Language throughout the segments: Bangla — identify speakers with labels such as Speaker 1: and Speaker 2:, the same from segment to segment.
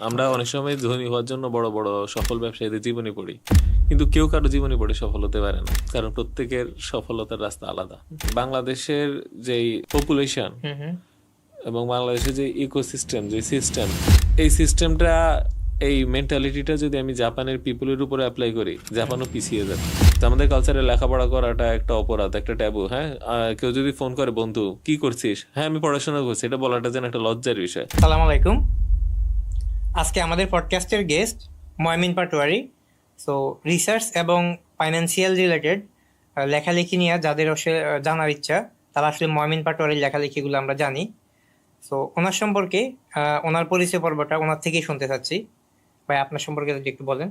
Speaker 1: আমরা অনেক সময় ধনী হওয়ার জন্য বড় বড় সফল ব্যবসায়ীদের জীবনী পড়ি, কিন্তু কেউ কারো জীবনী পড়ে সফল হতে পারে না, কারণ প্রত্যেকের সফলতার রাস্তা আলাদা। বাংলাদেশের যেই পপুলেশন
Speaker 2: হুম হুম।
Speaker 1: এবং বাংলাদেশের যে ইকোসিস্টেম, যে সিস্টেম, এই সিস্টেমটা, এই মেন্টালিটিটা যদি আমি জাপানের পিপলের উপরে অ্যাপ্লাই করি, জাপানও পিছিয়ে যাবে। তো আমাদের কালচারে লেখাপড়া করাটা একটা অপরাধ, একটা ট্যাবু। হ্যাঁ, কেউ যদি ফোন করে, বন্ধু কি করছিস, হ্যাঁ আমি পড়াশোনা করছি, এটা বলাটা যেন একটা লজ্জার বিষয়।
Speaker 2: সালাম আলাইকুম। আজকে আমাদের পডকাস্টের গেস্ট ময়মিন পাটোয়ারি। সো রিসার্চ এবং ফাইন্যান্সিয়াল রিলেটেড লেখালেখি নিয়ে যাদের জানার ইচ্ছা, তারা আসলে ময়মিন পাটোয়ারির লেখালেখিগুলো আমরা জানি। সো ওনার সম্পর্কে ওনার পরিচয় পর্বটা ওনার থেকেই শুনতে চাচ্ছি। ভাই, আপনার সম্পর্কে যদি একটু বলেন।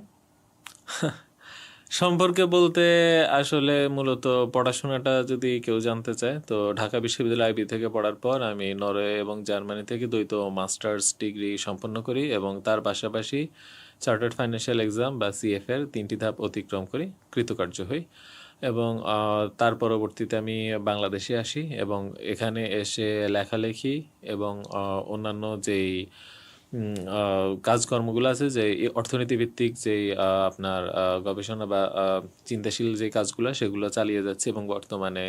Speaker 1: সম্পর্কে বলতে আসলে মূলত পড়াশোনাটা যদি কেউ জানতে চায়, তো ঢাকা বিশ্ববিদ্যালয় আইবি থেকে পড়ার পর আমি নরওয়ে এবং জার্মানি থেকে দ্বৈত মাস্টার্স ডিগ্রি সম্পন্ন করি এবং তার পাশাপাশি চার্টার্ড ফাইন্যান্সিয়াল এক্সাম বা সিএফ এর 3টি ধাপ অতিক্রম করি, কৃতকার্য হই। এবং তার পরবর্তীতে আমি বাংলাদেশে আসি এবং এখানে এসে লেখালেখি এবং অন্যান্য যেই কাজকর্মগুলো আছে, যে অর্থনীতি ভিত্তিক যে আপনার গবেষণা বা চিন্তাশীল যে কাজগুলো, সেগুলো চালিয়ে যাচ্ছে এবং বর্তমানে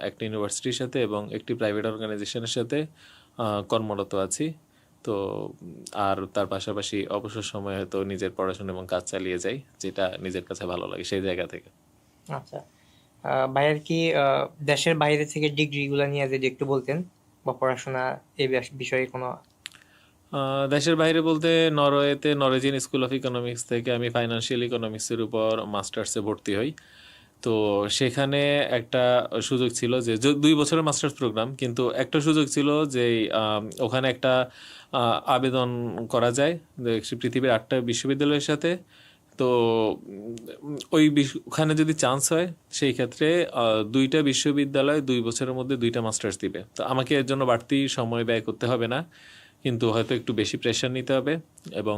Speaker 1: একটা ইউনিভার্সিটির সাথে এবং একটি প্রাইভেট অর্গানাইজেশনের সাথে কর্মরত আছি। তো আর তার পাশাপাশি অবসর সময়ে হয়তো নিজের পড়াশোনা এবং কাজ চালিয়ে যাই, যেটা নিজের কাছে ভালো লাগে সেই জায়গা থেকে।
Speaker 2: আচ্ছা, ভাইয়ের কি দেশের বাইরে থেকে ডিগ্রিগুলো নিয়ে যদি একটু বলতেন, বা পড়াশোনা এই বিষয়ে কোনো।
Speaker 1: দেশের বাইরে বলতে নরওয়েতে নরওয়েজিয়ান স্কুল অফ ইকোনমিক্স থেকে আমি ফাইন্যান্সিয়াল ইকোনমিক্সের উপর মাস্টার্সে ভর্তি হই। তো সেখানে একটা সুযোগ ছিল যে 2 বছরের মাস্টার্স প্রোগ্রাম, কিন্তু একটা সুযোগ ছিল যে ওখানে একটা আবেদন করা যায় যে পৃথিবীর 8টা বিশ্ববিদ্যালয়ের সাথে। তো ওই ওখানে যদি চান্স হয়, সেই ক্ষেত্রে 2টা বিশ্ববিদ্যালয় 2 বছরের মধ্যে 2টা মাস্টার্স দিবে। তো আমাকে এর জন্য বাড়তি সময় ব্যয় করতে হবে না, কিন্তু হয়তো একটু বেশি প্রেশার নিতে হবে এবং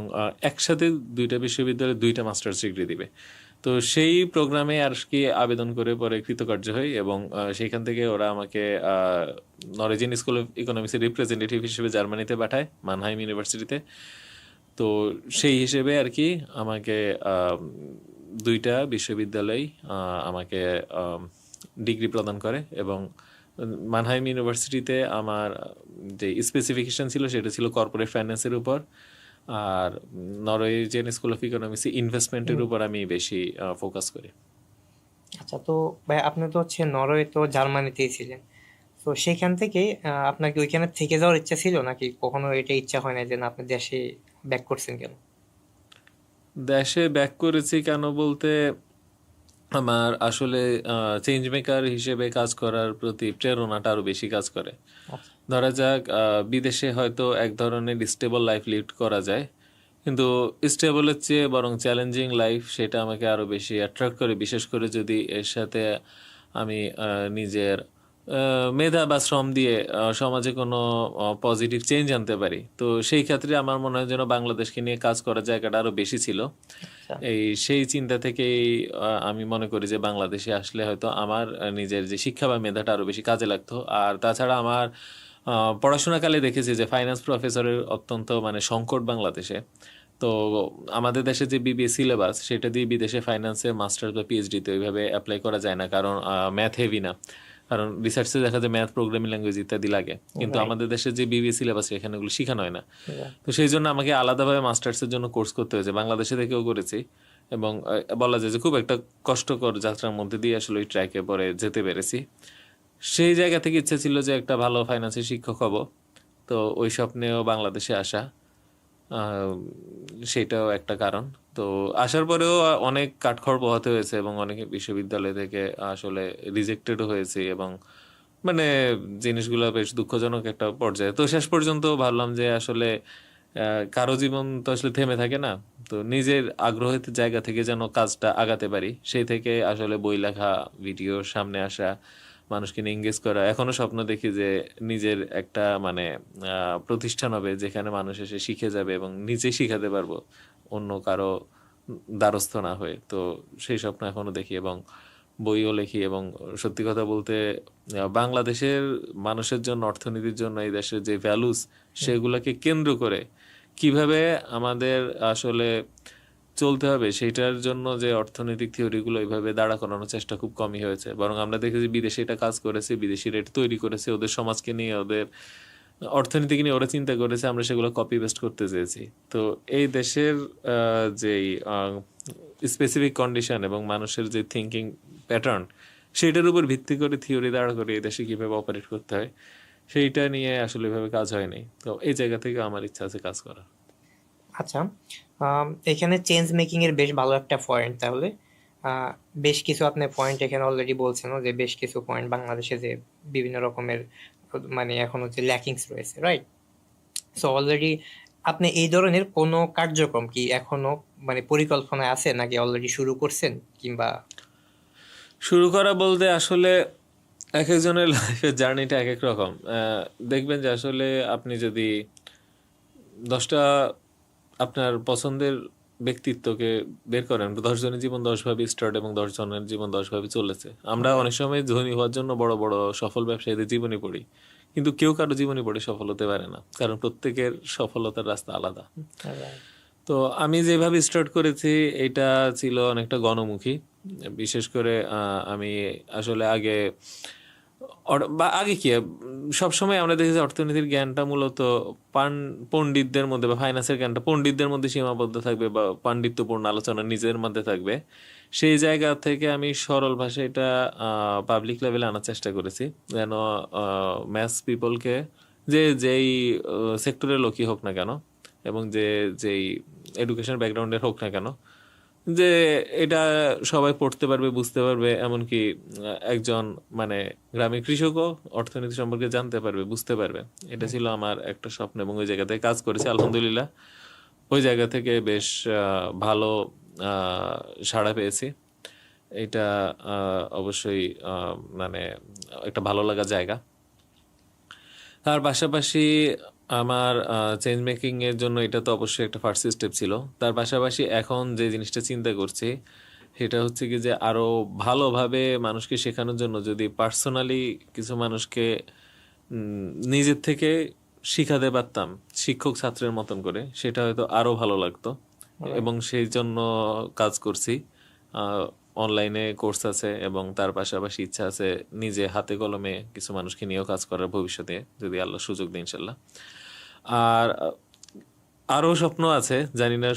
Speaker 1: একসাথে 2টা বিশ্ববিদ্যালয়ে 2টা মাস্টার্স ডিগ্রি দিবে। তো সেই প্রোগ্রামে আর কি আবেদন করে পরে কৃতকার্য হই এবং সেইখান থেকে ওরা আমাকে নরওয়েজিয়ান স্কুল অফ ইকোনমিক্সের রিপ্রেজেন্টেটিভ হিসেবে জার্মানিতে পাঠায়, মানহাইম ইউনিভার্সিটিতে। তো সেই হিসেবে আর কি আমাকে 2টা বিশ্ববিদ্যালয় আমাকে ডিগ্রি প্রদান করে এবং মানহাইম ইউনিভার্সিটিতে আমার যে স্পেসিফিকেশন ছিল সেটা ছিল কর্পোরেট ফাইন্যান্সের উপর, আর নরওয়েজিয়ান স্কুল অফ ইকোনমিক্স ইনভেস্টমেন্টের উপর আমি বেশি ফোকাস করি।
Speaker 2: আচ্ছা, তো ভাই আপনি তো নরওয়ে তো জার্মানিতেই ছিলেন। তো সেখান থেকে আপনার কি ওইখানে থেকে যাওয়ার ইচ্ছা ছিল, নাকি কখনো এটা ইচ্ছা হয় না যে না আপনি দেশে ব্যাক করছেন কেন?
Speaker 1: দেশে ব্যাক করেছি কেন বলতে, আমার আসলে চেঞ্জ মেকার হিসেবে কাজ করার প্রতি প্রেরণাটা আরো বেশি কাজ করে।
Speaker 2: আচ্ছা।
Speaker 1: ধরা যাক বিদেশে হয়তো এক ধরনের স্টেবল লাইফ লিড করা যায়, কিন্তু স্টেবলের চেয়ে বরং চ্যালেঞ্জিং লাইফ, সেটা আমাকে আরো বেশি অ্যাট্রাক্ট করে, বিশেষ করে যদি এর সাথে আমি নিজের মেধা বা শ্রম দিয়ে সমাজে কোনো পজিটিভ চেঞ্জ আনতে পারি। তো সেই ক্ষেত্রে আমার মনে হয় যেন বাংলাদেশকে নিয়ে কাজ করার জায়গাটা আরো বেশি ছিল।
Speaker 2: আচ্ছা।
Speaker 1: সেই চিন্তা থেকেই আমি মনে করি যে বাংলাদেশে আসলে হয়তো আমার নিজের যে শিক্ষা বা মেধাটা আরো বেশি কাজে লাগতো। আর তাছাড়া আমার পড়াশোনাকালে দেখেছি যে ফাইন্যান্স প্রফেসরের অত্যন্ত মানে সংকট বাংলাদেশে। তো আমাদের দেশে যে বিবিএ সিলেবাস, সেটা দিয়ে বিদেশে ফাইন্যান্সে মাস্টার্স বা পিএইচডিতে ওইভাবে অ্যাপ্লাই করা যায় না, কারণ ম্যাথ হেভি না। কারণ রিসার্চে দেখা যায় ম্যাথ, প্রোগ্রামিং ল্যাঙ্গুয়েজ ইত্যাদি লাগে, কিন্তু
Speaker 2: রাইট।
Speaker 1: আমাদের দেশে যে বিবিএ সিলেবাস এখানে ওগুলো শেখানো হয় না। তো সেই জন্য আমাকে আলাদাভাবে মাস্টার্সের জন্য কোর্স করতে হয়েছে, বাংলাদেশে থেকেও করেছি। এবং বলা যায় যে খুব একটা কষ্টকর যাত্রার মধ্যে দিয়ে আসলে ওই ট্র্যাকে পরে যেতে পেরেছি। সেই জায়গা থেকে ইচ্ছা ছিল যে একটা ভালো ফাইন্যান্সের শিক্ষক হব। তো ওই স্বপ্নেও বাংলাদেশে আসা, আহ, সেটাও একটা কারণ। তো আসার পরেও অনেক কাঠখড় পোহাতে হয়েছে এবং অনেক বিশ্ববিদ্যালয় থেকে আসলে রিজেক্টেডও হয়েছে এবং মানে জিনিসগুলো বেশ দুঃখজনক একটা পর্যায়ে। তো শেষ পর্যন্ত ভাবলাম যে আসলে কারো জীবন তো আসলে থেমে থাকে না। তো নিজের আগ্রহের জায়গা থেকে যেন কাজটা আগাতে পারি, সেই থেকে আসলে বই লেখা, ভিডিও সামনে আসা, মানুষকে নিয়ে এঙ্গেজ করা। এখনো স্বপ্ন দেখি যে নিজের একটা মানে প্রতিষ্ঠান হবে যেখানে মানুষ এসে শিখে যাবে এবং নিজে শিখাতে পারবো, অন্য কারো দ্বারস্থ না হয়ে। তো সেই স্বপ্ন এখনো দেখি এবং বইও লেখি। এবং সত্যি কথা বলতে বাংলাদেশের মানুষের জন্য, অর্থনীতির জন্য এই দেশের যে ভ্যালুস, সেগুলোকে কেন্দ্র করে কিভাবে আমাদের আসলে চলতে হবে সেটার জন্য যে অর্থনৈতিক থিওরিগুলো এইভাবে দাঁড়া করানোর চেষ্টা খুব কমই হয়েছে, বরং আমরা দেখেছি বিদেশে এটা কাজ করেছে, বিদেশিরা এটা তৈরি করেছে, ওদের সমাজকে নিয়ে ওদের অর্থনীতিকে নিয়ে ওরা চিন্তা করেছে, আমরা সেগুলো কপি পেস্ট করতে চেয়েছি। তো এই দেশের যেই স্পেসিফিক কন্ডিশন এবং মানুষের যে থিঙ্কিং প্যাটার্ন, সেইটার উপর ভিত্তি করে থিওরি দাঁড়া করে এই দেশে কীভাবে অপারেট করতে হয় সেইটা নিয়ে আসলে এভাবে কাজ হয়নি। তো এই জায়গা থেকে আমার ইচ্ছা আছে কাজ করার।
Speaker 2: আচ্ছা, এখানে চেঞ্জ মেকিং এর বেশ ভালো একটা পয়েন্ট তাহলে। বেশ কিছু আপনি পয়েন্ট এখানে অলরেডি বলছেন যে বেশ কিছু পয়েন্ট বাংলাদেশে যে বিভিন্ন রকমের মানে এখন হচ্ছে ল্যাকিংস রয়েছে, রাইট? সো অলরেডি আপনি এই ধরনের কোনো কার্যক্রম কি এখনো মানে পরিকল্পনায় আছে নাকি অলরেডি শুরু করছেন, কিংবা
Speaker 1: শুরু করা বলতে আসলে এক একজনের লাইফের জার্নিটা এক এক রকম। দেখবেন যে আসলে আপনি যদি 10টা আপনার পছন্দের ব্যক্তিত্বকে বের করেন, 10 জনের জীবন 10 ভাবে স্টার্ট এবং 10 জনের জীবন 10 ভাবে চলেছে। আমরা অনেক সময় ধনী হওয়ার জন্য বড় বড় সফল ব্যবসায়ীদের জীবনী পড়ি, কিন্তু কেউ কারো জীবনী পড়ে সফল হতে পারে না, কারণ প্রত্যেকের সফলতার রাস্তা আলাদা। তো আমি যেভাবে স্টার্ট করেছি এটা ছিল অনেকটা গণমুখী। বিশেষ করে আমি আসলে আগে কি সবসময় আমরা দেখেছি অর্থনীতির জ্ঞানটা মূলত পণ্ডিতদের মধ্যে বা ফাইন্যান্সের জ্ঞানটা পণ্ডিতদের মধ্যে সীমাবদ্ধ থাকবে বা পাণ্ডিত্যপূর্ণ আলোচনা নিজের মধ্যে থাকবে। সেই জায়গা থেকে আমি সরল ভাষায় এটা পাবলিক লেভেলে আনার চেষ্টা করেছি, যেন ম্যাস পিপলকে, যেই সেক্টরের লোকই হোক না কেন এবং যেই এডুকেশন ব্যাকগ্রাউন্ডের হোক না কেন, যে এটা সবাই পড়তে পারবে, বুঝতে পারবে, এমনকি একজন মানে গ্রামের কৃষকও অর্থনীতি সম্পর্কে জানতে পারবে, বুঝতে পারবে। এটা ছিল আমার একটা স্বপ্ন এবং ওই জায়গা থেকে কাজ করেছি আলহামদুলিল্লাহ। ওই জায়গা থেকে বেশ ভালো সাড়া পেয়েছি। এটা অবশ্যই মানে একটা ভালো লাগা জায়গা। তার পাশাপাশি আমার চেঞ্জ মেকিং এর জন্য এটা তো অবশ্যই একটা ফার্স্ট স্টেপ ছিল। তার পাশাপাশি এখন যে জিনিসটা চিন্তা করছি সেটা হচ্ছে কি, যে আরো ভালোভাবে মানুষকে শেখানোর জন্য যদি পার্সোনালি কিছু মানুষকে নিজের থেকে শিখাতে পারতাম শিক্ষক ছাত্রের মতন করে, সেটা হয়তো আরো ভালো লাগতো। এবং সেই জন্য কাজ করছি। অনলাইনে কোর্স আছে এবং তার পাশাপাশি ইচ্ছা আছে নিজে হাতে কলমে কিছু মানুষকে নিয়েও কাজ করার ভবিষ্যতে, যদি আল্লাহ সুযোগ দেয় ইনশাল্লাহ। আর আরও স্বপ্ন আছে, জানি না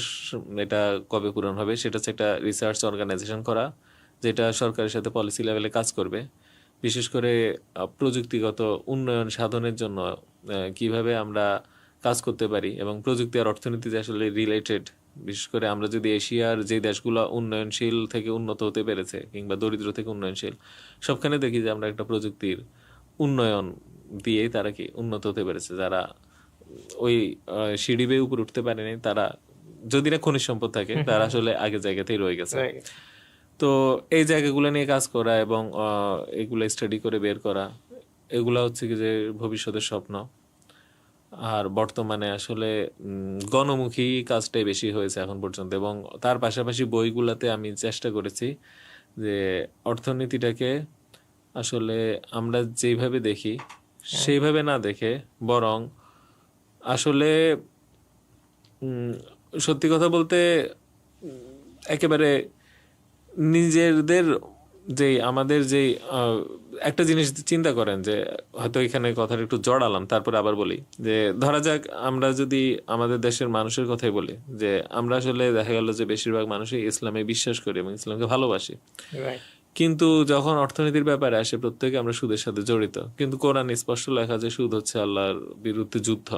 Speaker 1: এটা কবে পূরণ হবে। সেটা হচ্ছে একটা রিসার্চ অর্গানাইজেশন করা, যেটা সরকারের সাথে পলিসি লেভেলে কাজ করবে, বিশেষ করে প্রযুক্তিগত উন্নয়ন সাধনের জন্য কিভাবে আমরা কাজ করতে পারি এবং প্রযুক্তি আর অর্থনীতি যে আসলে রিলেটেড। বিশেষ করে আমরা যদি এশিয়ার যে দেশগুলো উন্নয়নশীল থেকে উন্নত হতে পেরেছে কিংবা দরিদ্র থেকে উন্নয়নশীল, সবখানে দেখি যে আমরা একটা প্রযুক্তির উন্নয়ন দিয়েই তারা কি উন্নত হতে পেরেছে। যারা ওই সিঁড়ি বেয়ে উপরে উঠতে পারেনি, তারা যদি না খনিজ সম্পদ থাকে, তারা আসলে আগের জায়গাতেই রয়ে গেছে। তো এই জায়গাগুলো নিয়ে কাজ করা এবং এগুলো স্টাডি করে বের করা, এগুলা হচ্ছে কি যে ভবিষ্যতের স্বপ্ন। আর বর্তমানে আসলে গণমুখী কাজটাই বেশি হয়েছে এখন পর্যন্ত। এবং তার পাশাপাশি বইগুলাতে আমি চেষ্টা করেছি যে অর্থনীতিটাকে আসলে আমরা যেইভাবে দেখি সেইভাবে না দেখে, বরং আসলে সত্যি কথা বলতে একেবারে নিজেদের আমাদের একটা জিনিস চিন্তা করেন, যে হয়তো এখানে কথাটা একটু জড়ালাম, তারপরে আবার বলি যে ধরা যাক আমরা যদি আমাদের দেশের মানুষের কথাই বলি, যে আমরা আসলে দেখা গেল যে বেশিরভাগ মানুষই ইসলামে বিশ্বাস করি এবং ইসলামকে ভালোবাসি, কিন্তু যখন অর্থনীতির ব্যাপারে আসে প্রত্যেকে আমরা সুদের সাথে জড়িত। কিন্তু কোরআন স্পষ্ট লেখা যে সুদ হচ্ছে আল্লাহর বিরুদ্ধে যুদ্ধ।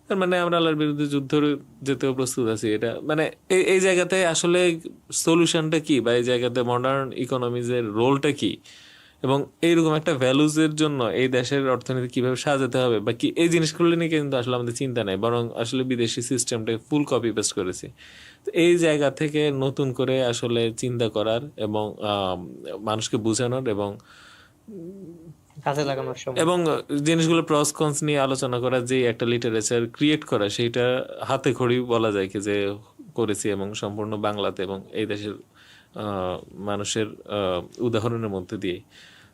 Speaker 1: তার মানে আমরা আল্লাহর বিরুদ্ধে যুদ্ধ যেতেও প্রস্তুত আছি। এটা মানে এই জায়গাতে আসলে সলিউশনটা কি, বা এই জায়গাতে মডার্ন ইকোনমিজের রোলটা কি, এবং এইরকম একটা ভ্যালুজের জন্য এই দেশের অর্থনীতি কিভাবে সাজাতে হবে বা কি, এই জিনিসগুলো নিয়ে কিন্তু আসলে আমাদের চিন্তা নেই, বরং আসলে বিদেশি সিস্টেমটাকে ফুল কপি পেস্ট করেছি। তো এই জায়গা থেকে নতুন করে আসলে চিন্তা করার এবং মানুষকে বোঝানোর এবং
Speaker 2: কাজে লাগানোর সময়
Speaker 1: এবং জিনিসগুলো প্রস কনস নিয়ে আলোচনা করা, যে একটা লিটারেচার ক্রিয়েট করা, সেইটা হাতে খড়ি বলা যায় কি যে করেছি, এবং সম্পূর্ণ বাংলাতে এবং এই দেশের মানুষের উদাহরণের মধ্যে দিয়ে।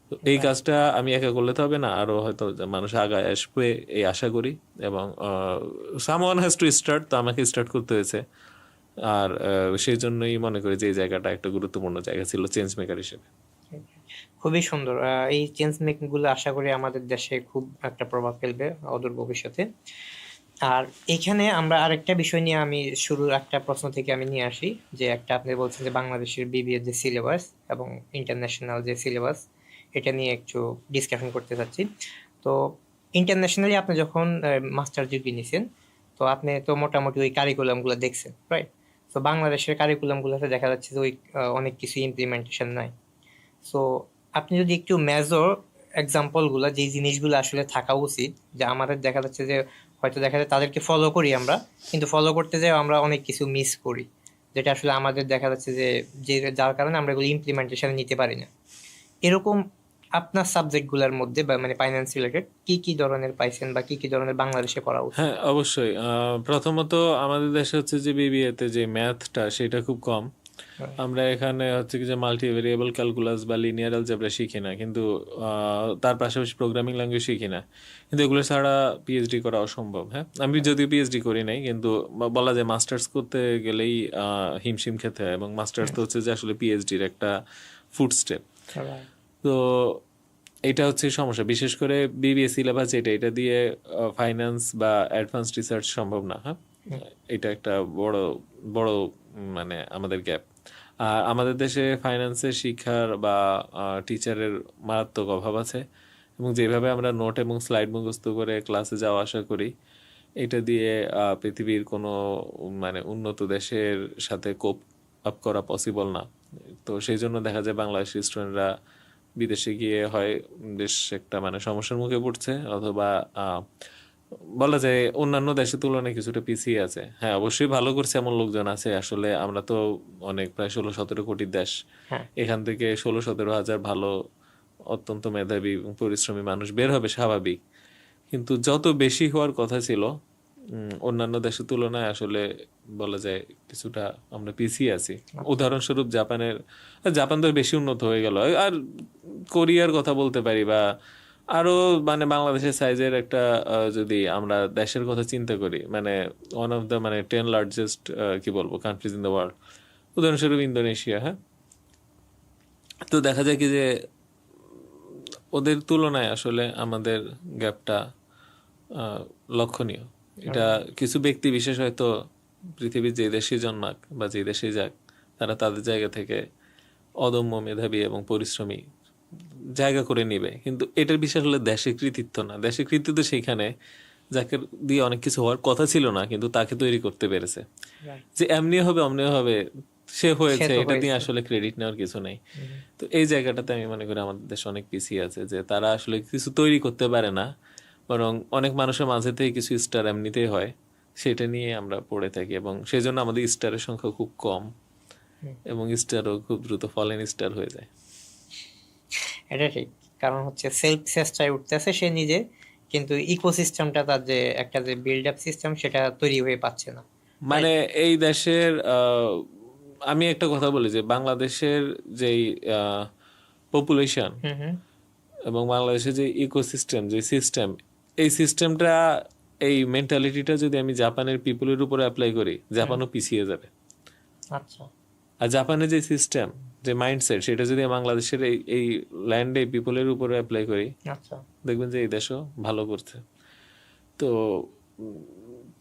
Speaker 1: তো এই কাজটা আমি একা করলে তো হবে না, আরো হয়তো মানুষ আগায় আসবে এই আশা করি। এবং সামওয়ান হ্যাজ টু স্টার্ট, তো আমাকে স্টার্ট করতে হয়েছে। আর সেই জন্যই মনে করি যে এই জায়গাটা একটা গুরুত্বপূর্ণ জায়গা ছিল চেঞ্জ মেকার হিসেবে।
Speaker 2: খুবই সুন্দর। এই চেঞ্জ মেকিং গুলো আশা করি আমাদের দেশে খুব একটা প্রভাব ফেলবে অদূর ভবিষ্যতে। আর এখানে আমরা আরেকটা বিষয় নিয়ে আমি শুরুর একটা প্রশ্ন থেকে আমি নিয়ে আসি, যে একটা আপনি বলছেন যে বাংলাদেশের বিবিএ যে সিলেবাস এবং ইন্টারন্যাশনাল যে সিলেবাস, এটা নিয়ে একটু ডিসকাশন করতে চাচ্ছি। তো ইন্টারন্যাশনালি আপনি যখন মাস্টার ডিগ্রি নিছেন, তো আপনি তো মোটামুটি ওই কারিকুলামগুলো দেখছেন, রাইট? তো বাংলাদেশের কারিকুলামগুলোতে দেখা যাচ্ছে যে ওই অনেক কিছু ইমপ্লিমেন্টেশন নাই। সো আপনি যদি একটু মেজর এক্সাম্পল গুলা, যে জিনিসগুলো আসলে থাকা উচিত, যে আমাদের দেখা যাচ্ছে যে হয়তো দেখা যায় তাদেরকে ফলো করি আমরা, কিন্তু ফলো করতে যেয়ে আমরা অনেক কিছু মিস করি, যেটা আসলে আমাদের দেখা যাচ্ছে যে যার কারণে আমরা এগুলো ইমপ্লিমেন্টেশনে নিতে পারি না। এরকম আপনার সাবজেক্ট গুলার মধ্যে বা মানে ফাইন্যান্স রিলেটেড কি কি ধরনের পাইছেন বা কি কি ধরনের বাংলাদেশে পড়া উচিত?
Speaker 1: হ্যাঁ, অবশ্যই। প্রথমত আমাদের দেশে হচ্ছে যে বিবিএতে যে ম্যাথটা সেটা খুব কম। আমরা এখানে হচ্ছে কি যে মাল্টি ভেরিয়েবল ক্যালকুলাস বা লিনিয়ার অ্যালজেব্রা শিখি না, কিন্তু তার পাশাপাশি প্রোগ্রামিং ল্যাঙ্গুয়েজ শিখি না। কিন্তু এগুলো ছাড়া পিএইচডি করা অসম্ভব। হ্যাঁ, আমি যদিও পিএইচডি করি নাই, কিন্তু বলা যায় মাস্টার্স করতে গেলেই হিমশিম খেতে হয়, এবং মাস্টার্স তো হচ্ছে যে আসলে পিএইচডির একটা ফুড স্টেপ। তো এটা হচ্ছে সমস্যা, বিশেষ করে বিবিএ সিলেবাস যেটা, এটা দিয়ে ফাইন্যান্স বা অ্যাডভান্স রিসার্চ সম্ভব না। হ্যাঁ, এটা একটা বড় বড় মানে আমাদের গ্যাপ। আর আমাদের দেশে ফাইন্যান্সের শিক্ষার বা টিচারের মারাত্মক অভাব আছে, এবং যেভাবে আমরা নোট এবং স্লাইড মুখস্থ করে ক্লাসে যাওয়া আসা করি, এটা দিয়ে পৃথিবীর কোনো মানে উন্নত দেশের সাথে কোপ আপ করা পসিবল না। তো সেই জন্য দেখা যায় বাংলাদেশি স্টুডেন্টরা বিদেশে গিয়ে হয় বেশ একটা মানে সমস্যার মুখে পড়ছে, অথবা বলা যায় অন্যান্য দেশের তুলনায় কিছুটা পিছিয়ে আছে। হ্যাঁ, অবশ্যই ভালো করছে এমন লোকজন আছে। আসলে আমরা তো অনেক প্রায় 16-17 কোটির দেশ। এখান থেকে 16-17 হাজার ভালো অত্যন্ত মেধাবী এবং পরিশ্রমী মানুষ বের হবে স্বাভাবিক, কিন্তু যত বেশি হওয়ার কথা ছিল অন্যান্য দেশের তুলনায় আসলে বলা যায় কিছুটা আমরা পিছিয়ে আছি। উদাহরণস্বরূপ জাপান তো বেশি উন্নত হয়ে গেল। আর কোরিয়ার কথা বলতে পারি, বা আরো মানে বাংলাদেশের সাইজের একটা যদি আমরা দেশের কথা চিন্তা করি, মানে ওয়ান অফ দ্য মানে 10 লার্জেস্ট কি বলবো কান্ট্রিজ ইন দ্য ওয়ার্ল্ড, উদাহরণস্বরূপ ইন্দোনেশিয়া। হ্যাঁ, তো দেখা যায় কি যে ওদের তুলনায় আসলে আমাদের গ্যাপটা লক্ষণীয়। এটা কিছু ব্যক্তি বিশেষ হয়তো পৃথিবীর যে দেশে জন্মাক বা যে দেশে যাক, তারা তাদের জায়গা থেকে অদম্য মেধাবী এবং পরিশ্রমী জায়গা করে নিবে, কিন্তু এটার বিষয় হলো দেশের কৃতিত্ব না। দেশের কৃতিত্ব সেইখানে যাকে দিয়ে অনেক কিছু হওয়ার কথা ছিল না, কিন্তু তাকে তৈরি করতে পেরেছে, যে এমনি হবে অমনি হবে, সে হয়েছে, এটা দিয়ে আসলে ক্রেডিট নেওয়ার কিছু নেই। তো এই জায়গাটাতে আমি মনে করি আমাদের দেশ অনেক পিছিয়ে আছে, যে তারা আসলে কিছু তৈরি করতে পারে না, বরং অনেক মানুষের মাঝে থেকে কিছু স্টার এমনিতেই হয়, সেটা নিয়ে আমরা পড়ে থাকি, এবং সেই জন্য আমাদের স্টারের সংখ্যা খুব কম, এবং স্টারও খুব দ্রুত ফলেন স্টার হয়ে যায়।
Speaker 2: এটা ঠিক, কারণ হচ্ছে সেলফ চেষ্টায় উঠতেছে সে নিজে, কিন্তু ইকোসিস্টেমটা তার যে একটা যে বিল্ড আপ সিস্টেম সেটা তৈরি হয়ে পাচ্ছে না।
Speaker 1: মানে এই দেশের আমি একটা কথা বলি যে বাংলাদেশের যেই পপুলেশন এবং বাংলাদেশের যে ইকোসিস্টেম, যে সিস্টেম, এই সিস্টেমটা, এই মেন্টালিটিটা যদি আমি জাপানের পিপলের উপরে অ্যাপ্লাই করি, জাপানও পিছিয়ে যাবে।
Speaker 2: আচ্ছা,
Speaker 1: আর জাপানের যে সিস্টেম, যে মাইন্ডসেট, সেটা যদি বাংলাদেশের এই ল্যান্ডে পিপলের উপরে অ্যাপ্লাই করি,
Speaker 2: আচ্ছা,
Speaker 1: দেখবেন যে এই দেশও ভালো করছে। তো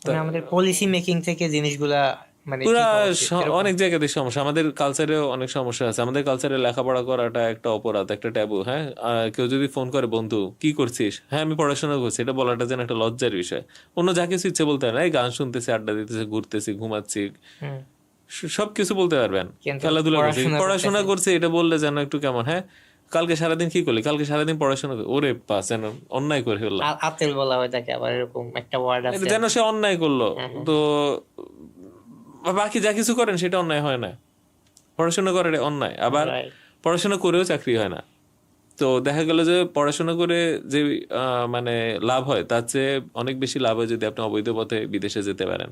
Speaker 2: মানে আমাদের পলিসি মেকিং থেকে জিনিসগুলা মানে
Speaker 1: পুরা
Speaker 2: ঠিক হওয়া উচিত, এরকম।
Speaker 1: অনেক জায়গাতে সমস্যা, আমাদের কালচারেও অনেক সমস্যা আছে। আমাদের কালচারে লেখাপড়া করাটা একটা অপরাধ, একটা ট্যাবু। হ্যাঁ, কেউ যদি ফোন করে, বন্ধু কি করছিস, হ্যাঁ আমি পড়াশোনা করছি, এটা বলাটা যেন একটা লজ্জার বিষয়। অন্য যা কিছু ইচ্ছে বলতে পারেন, এই গান শুনতেছি, আড্ডা দিতেছি, ঘুরতেছি, ঘুমাচ্ছি, সবকিছু বলতে পারবেন,
Speaker 2: কিন্তু
Speaker 1: খেলাধুলা করছি, পড়াশোনা
Speaker 2: করতেছি।
Speaker 1: করছি, এটা বললে যেন একটু কেমন। হ্যাঁ, কালকে সারাদিন কি করলি, কালকে সারাদিন পড়াশোনা ওরে পাস, যেন অন্যায় করে ফেললাম,
Speaker 2: আতেল বলা হয় তাকে, আবার এরকম একটা ওয়ার্ড আছে,
Speaker 1: যেন সে অন্যায় করলো। তো বাকি যা কিছু করেন সেটা অন্যায় হয় না, পড়াশোনা করে অন্যায়, আবার
Speaker 2: Right.
Speaker 1: পড়াশোনা করেও চাকরি হয় না। তো দেখা গেল যে পড়াশোনা করে যে মানে লাভ হয়, তার চেয়ে অনেক বেশি লাভ হয় যদি আপনি অবৈধ পথে বিদেশে যেতে পারেন।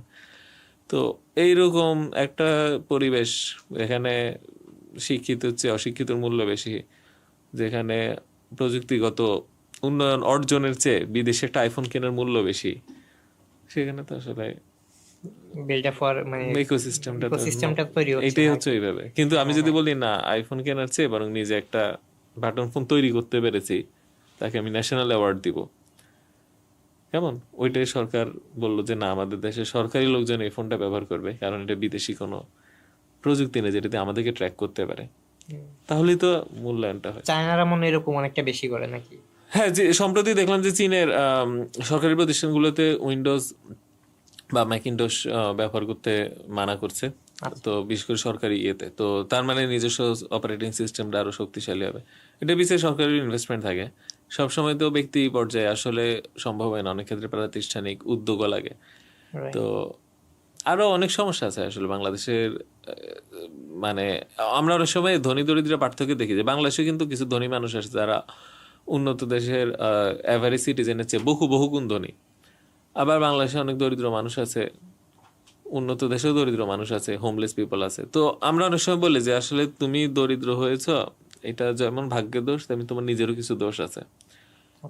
Speaker 1: তো এইরকম একটা পরিবেশ, এখানে শিক্ষিত চেয়ে অশিক্ষিতর মূল্য বেশি, যেখানে প্রযুক্তিগত উন্নয়ন অর্জনের চেয়ে বিদেশে একটা আইফোন কেনার মূল্য বেশি, সেখানে তো আসলে
Speaker 2: বিল্ড আপ ফর মানে
Speaker 1: ইকোসিস্টেমটা
Speaker 2: ইকোসিস্টেমটা তৈরি হচ্ছে
Speaker 1: এটাই
Speaker 2: না।
Speaker 1: হচ্ছে ওইভাবে। কিন্তু আমি যদি বলি না, আইফোন কেনার চেয়ে বরং নিজে একটা বাটন ফোন তৈরি করতে পেরেছি, তাকে আমি ন্যাশনাল অ্যাওয়ার্ড দিব, কেমন? ওইটাই সরকার বললো যে না, আমাদের দেশের সরকারি লোকজন এই ফোনটা ব্যবহার করবে, কারণ এটা বিদেশি কোনো প্রযুক্তি নেই যেটাতে আমাদেরকে ট্র্যাক করতে পারে, তাহলেই তো মূল্যায়নটা হয়।
Speaker 2: চায়নারা মনে হয় এরকম অনেকটা বেশি করে নাকি?
Speaker 1: হ্যাঁ, যে সম্প্রতি দেখলাম যে চীনের সরকারি প্রতিষ্ঠানগুলোতে উইন্ডোজ বা ম্যাকিনটশ ব্যবহার করতে মানা করছে। তো বিশেষ করে সরকারি ইয়েতে, তো তার মানে নিজস্ব অপারেটিং সিস্টেমটা আরো শক্তিশালী হবে। এটা পিছিয়ে সরকারি ইনভেস্টমেন্ট থাকে। সবসময় তো ব্যক্তি পর্যায়ে আসলে সম্ভব হয় না, অনেক ক্ষেত্রে প্রাতিষ্ঠানিক উদ্যোগও লাগে।
Speaker 2: Right.
Speaker 1: তো আরো অনেক সমস্যা আছে আসলে বাংলাদেশের। মানে আমরা অনেক সময় ধনী দরিদ্র পার্থক্য দেখি যে বাংলাদেশে কিন্তু কিছু ধনী মানুষ আছে যারা উন্নত দেশের অ্যাভারেজ সিটিজেনের চেয়ে বহু গুণ ধনী। আবার বাংলাদেশে অনেক দরিদ্র মানুষ আছে, উন্নত দেশেও দরিদ্র মানুষ আছে, হোমলেস পিপল আছে। তো আমরা অনেক সময় বলি যে আসলে তুমি দরিদ্র হয়েছ, এটা যেমন ভাগ্যের দোষ, তেমনি তোমার নিজেরও কিছু দোষ আছে।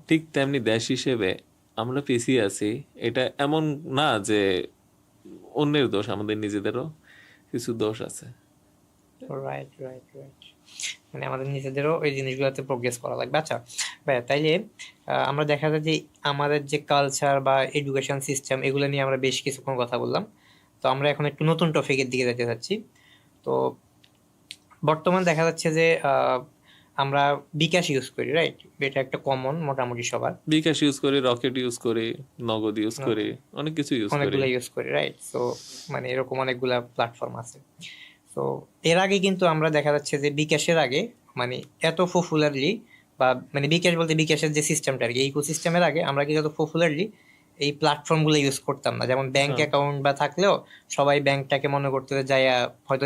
Speaker 1: ঠিক তেমনি দেশ হিসেবে আমরা পিছিয়ে আছি, এটা এমন না যে অন্যের দোষ, আমাদের নিজেদেরও কিছু দোষ আছে।
Speaker 2: রাইট। মানে আমাদের নিজেদেরও এই জিনিসগুলোতে প্রোগ্রেস করা লাগবে। আচ্ছা ভাইয়া, তাইলে আমরা দেখা যায় যে আমাদের যে কালচার বা এডুকেশন সিস্টেম, এগুলো নিয়ে আমরা বেশ কিছুক্ষণ কথা বললাম। তো আমরা এখন একটু নতুন টপিকের দিকে যেতে চাচ্ছি। তো বর্তমান দেখা যাচ্ছে যে আমরা বিকাশ ইউজ করি, রাইট? এটা একটা কমন মোটামুটি সবার।
Speaker 1: বিকাশ ইউজ করি, রকেট ইউজ করি, নগদ ইউজ করি, অনেক কিছু ইউজ করি।
Speaker 2: অনেকগুলো ইউজ করি, রাইট? সো মানে এরকম অনেকগুলা প্ল্যাটফর্ম আছে। তো এর আগে কিন্তু আমরা দেখা যাচ্ছে যে বিকাশের আগে মানে এত পপুলারলি, বা মানে বিকাশ বলতে বিকাশের যে সিস্টেমটা আর কি, ইকোসিস্টেমের আগে আমরা কিন্তু এত পপুলারলি এই প্ল্যাটফর্মগুলো ইউজ করতাম না। যেমন ব্যাংক অ্যাকাউন্ট বা থাকলেও সবাই ব্যাংকটাকে মনে করতে যায় হয়তো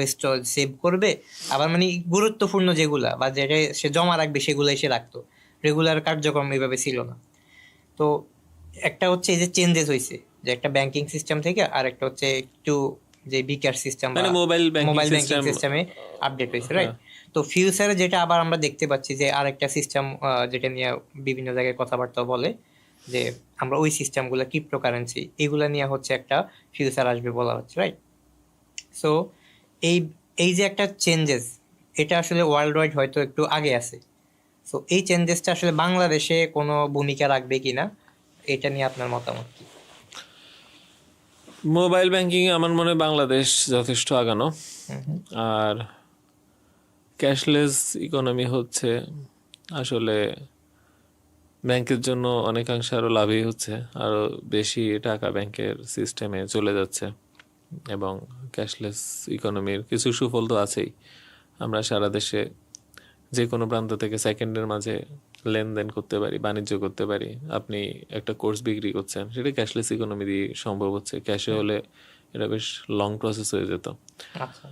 Speaker 2: সেভ করবে, আবার মানে গুরুত্বপূর্ণ যেগুলা বা যেটা সে জমা রাখবে সেগুলো এসে রাখতো। রেগুলার কার্যক্রম এইভাবে ছিল না। তো একটা হচ্ছে এই যে চেঞ্জেস হয়েছে, যে একটা ব্যাংকিং সিস্টেম থেকে আর একটা হচ্ছে একটু যে বিকাশ সিস্টেম
Speaker 1: মানে মোবাইল ব্যাংকিং
Speaker 2: সিস্টেমে আপডেট হয়েছে, রাইট? তো ফিউচারে যেটা আবার আমরা দেখতে পাচ্ছি যে আরেকটা সিস্টেম, যেটা নিয়ে বিভিন্ন জায়গায় কথাবার্তা বলে যে আমরা ওই সিস্টেমগুলো ক্রিপ্টোকারেন্সি এগুলা নিয়ে হচ্ছে একটা ফিউচার আসবে বলা হচ্ছে, রাইট? সো এই এই যে একটা চেঞ্জেস, এটা আসলে ওয়ার্ল্ড ওয়াইড হয়তো একটু আগে আছে। সো এই চেঞ্জেসটা আসলে বাংলাদেশে কোনো ভূমিকা রাখবে কিনা, এটা নিয়ে আপনার মতামত কি?
Speaker 1: মোবাইল ব্যাংকিং আমার মনে হয় বাংলাদেশ যথেষ্ট আগানো, আর ক্যাশলেস ইকোনমি হচ্ছে আসলে ব্যাংকের জন্য অনেকাংশে আরো লাভই হচ্ছে, আরো বেশি টাকা ব্যাংকের সিস্টেমে চলে যাচ্ছে, এবং ক্যাশলেস ইকোনমির কিছু সুফল তো আছেই। আমরা সারা দেশে যে কোনো প্রান্ত থেকে সেকেন্ডের মাঝে লেনদেন করতে পারি, বাণিজ্য করতে পারি। আপনি একটা কোর্স বিক্রি করছেন, সেটা ক্যাশলেস ইকোনমি দিয়ে সম্ভব হচ্ছে। ক্যাশে হলে এটা বেশ লং প্রসেস হয়ে যেত।
Speaker 2: আচ্ছা,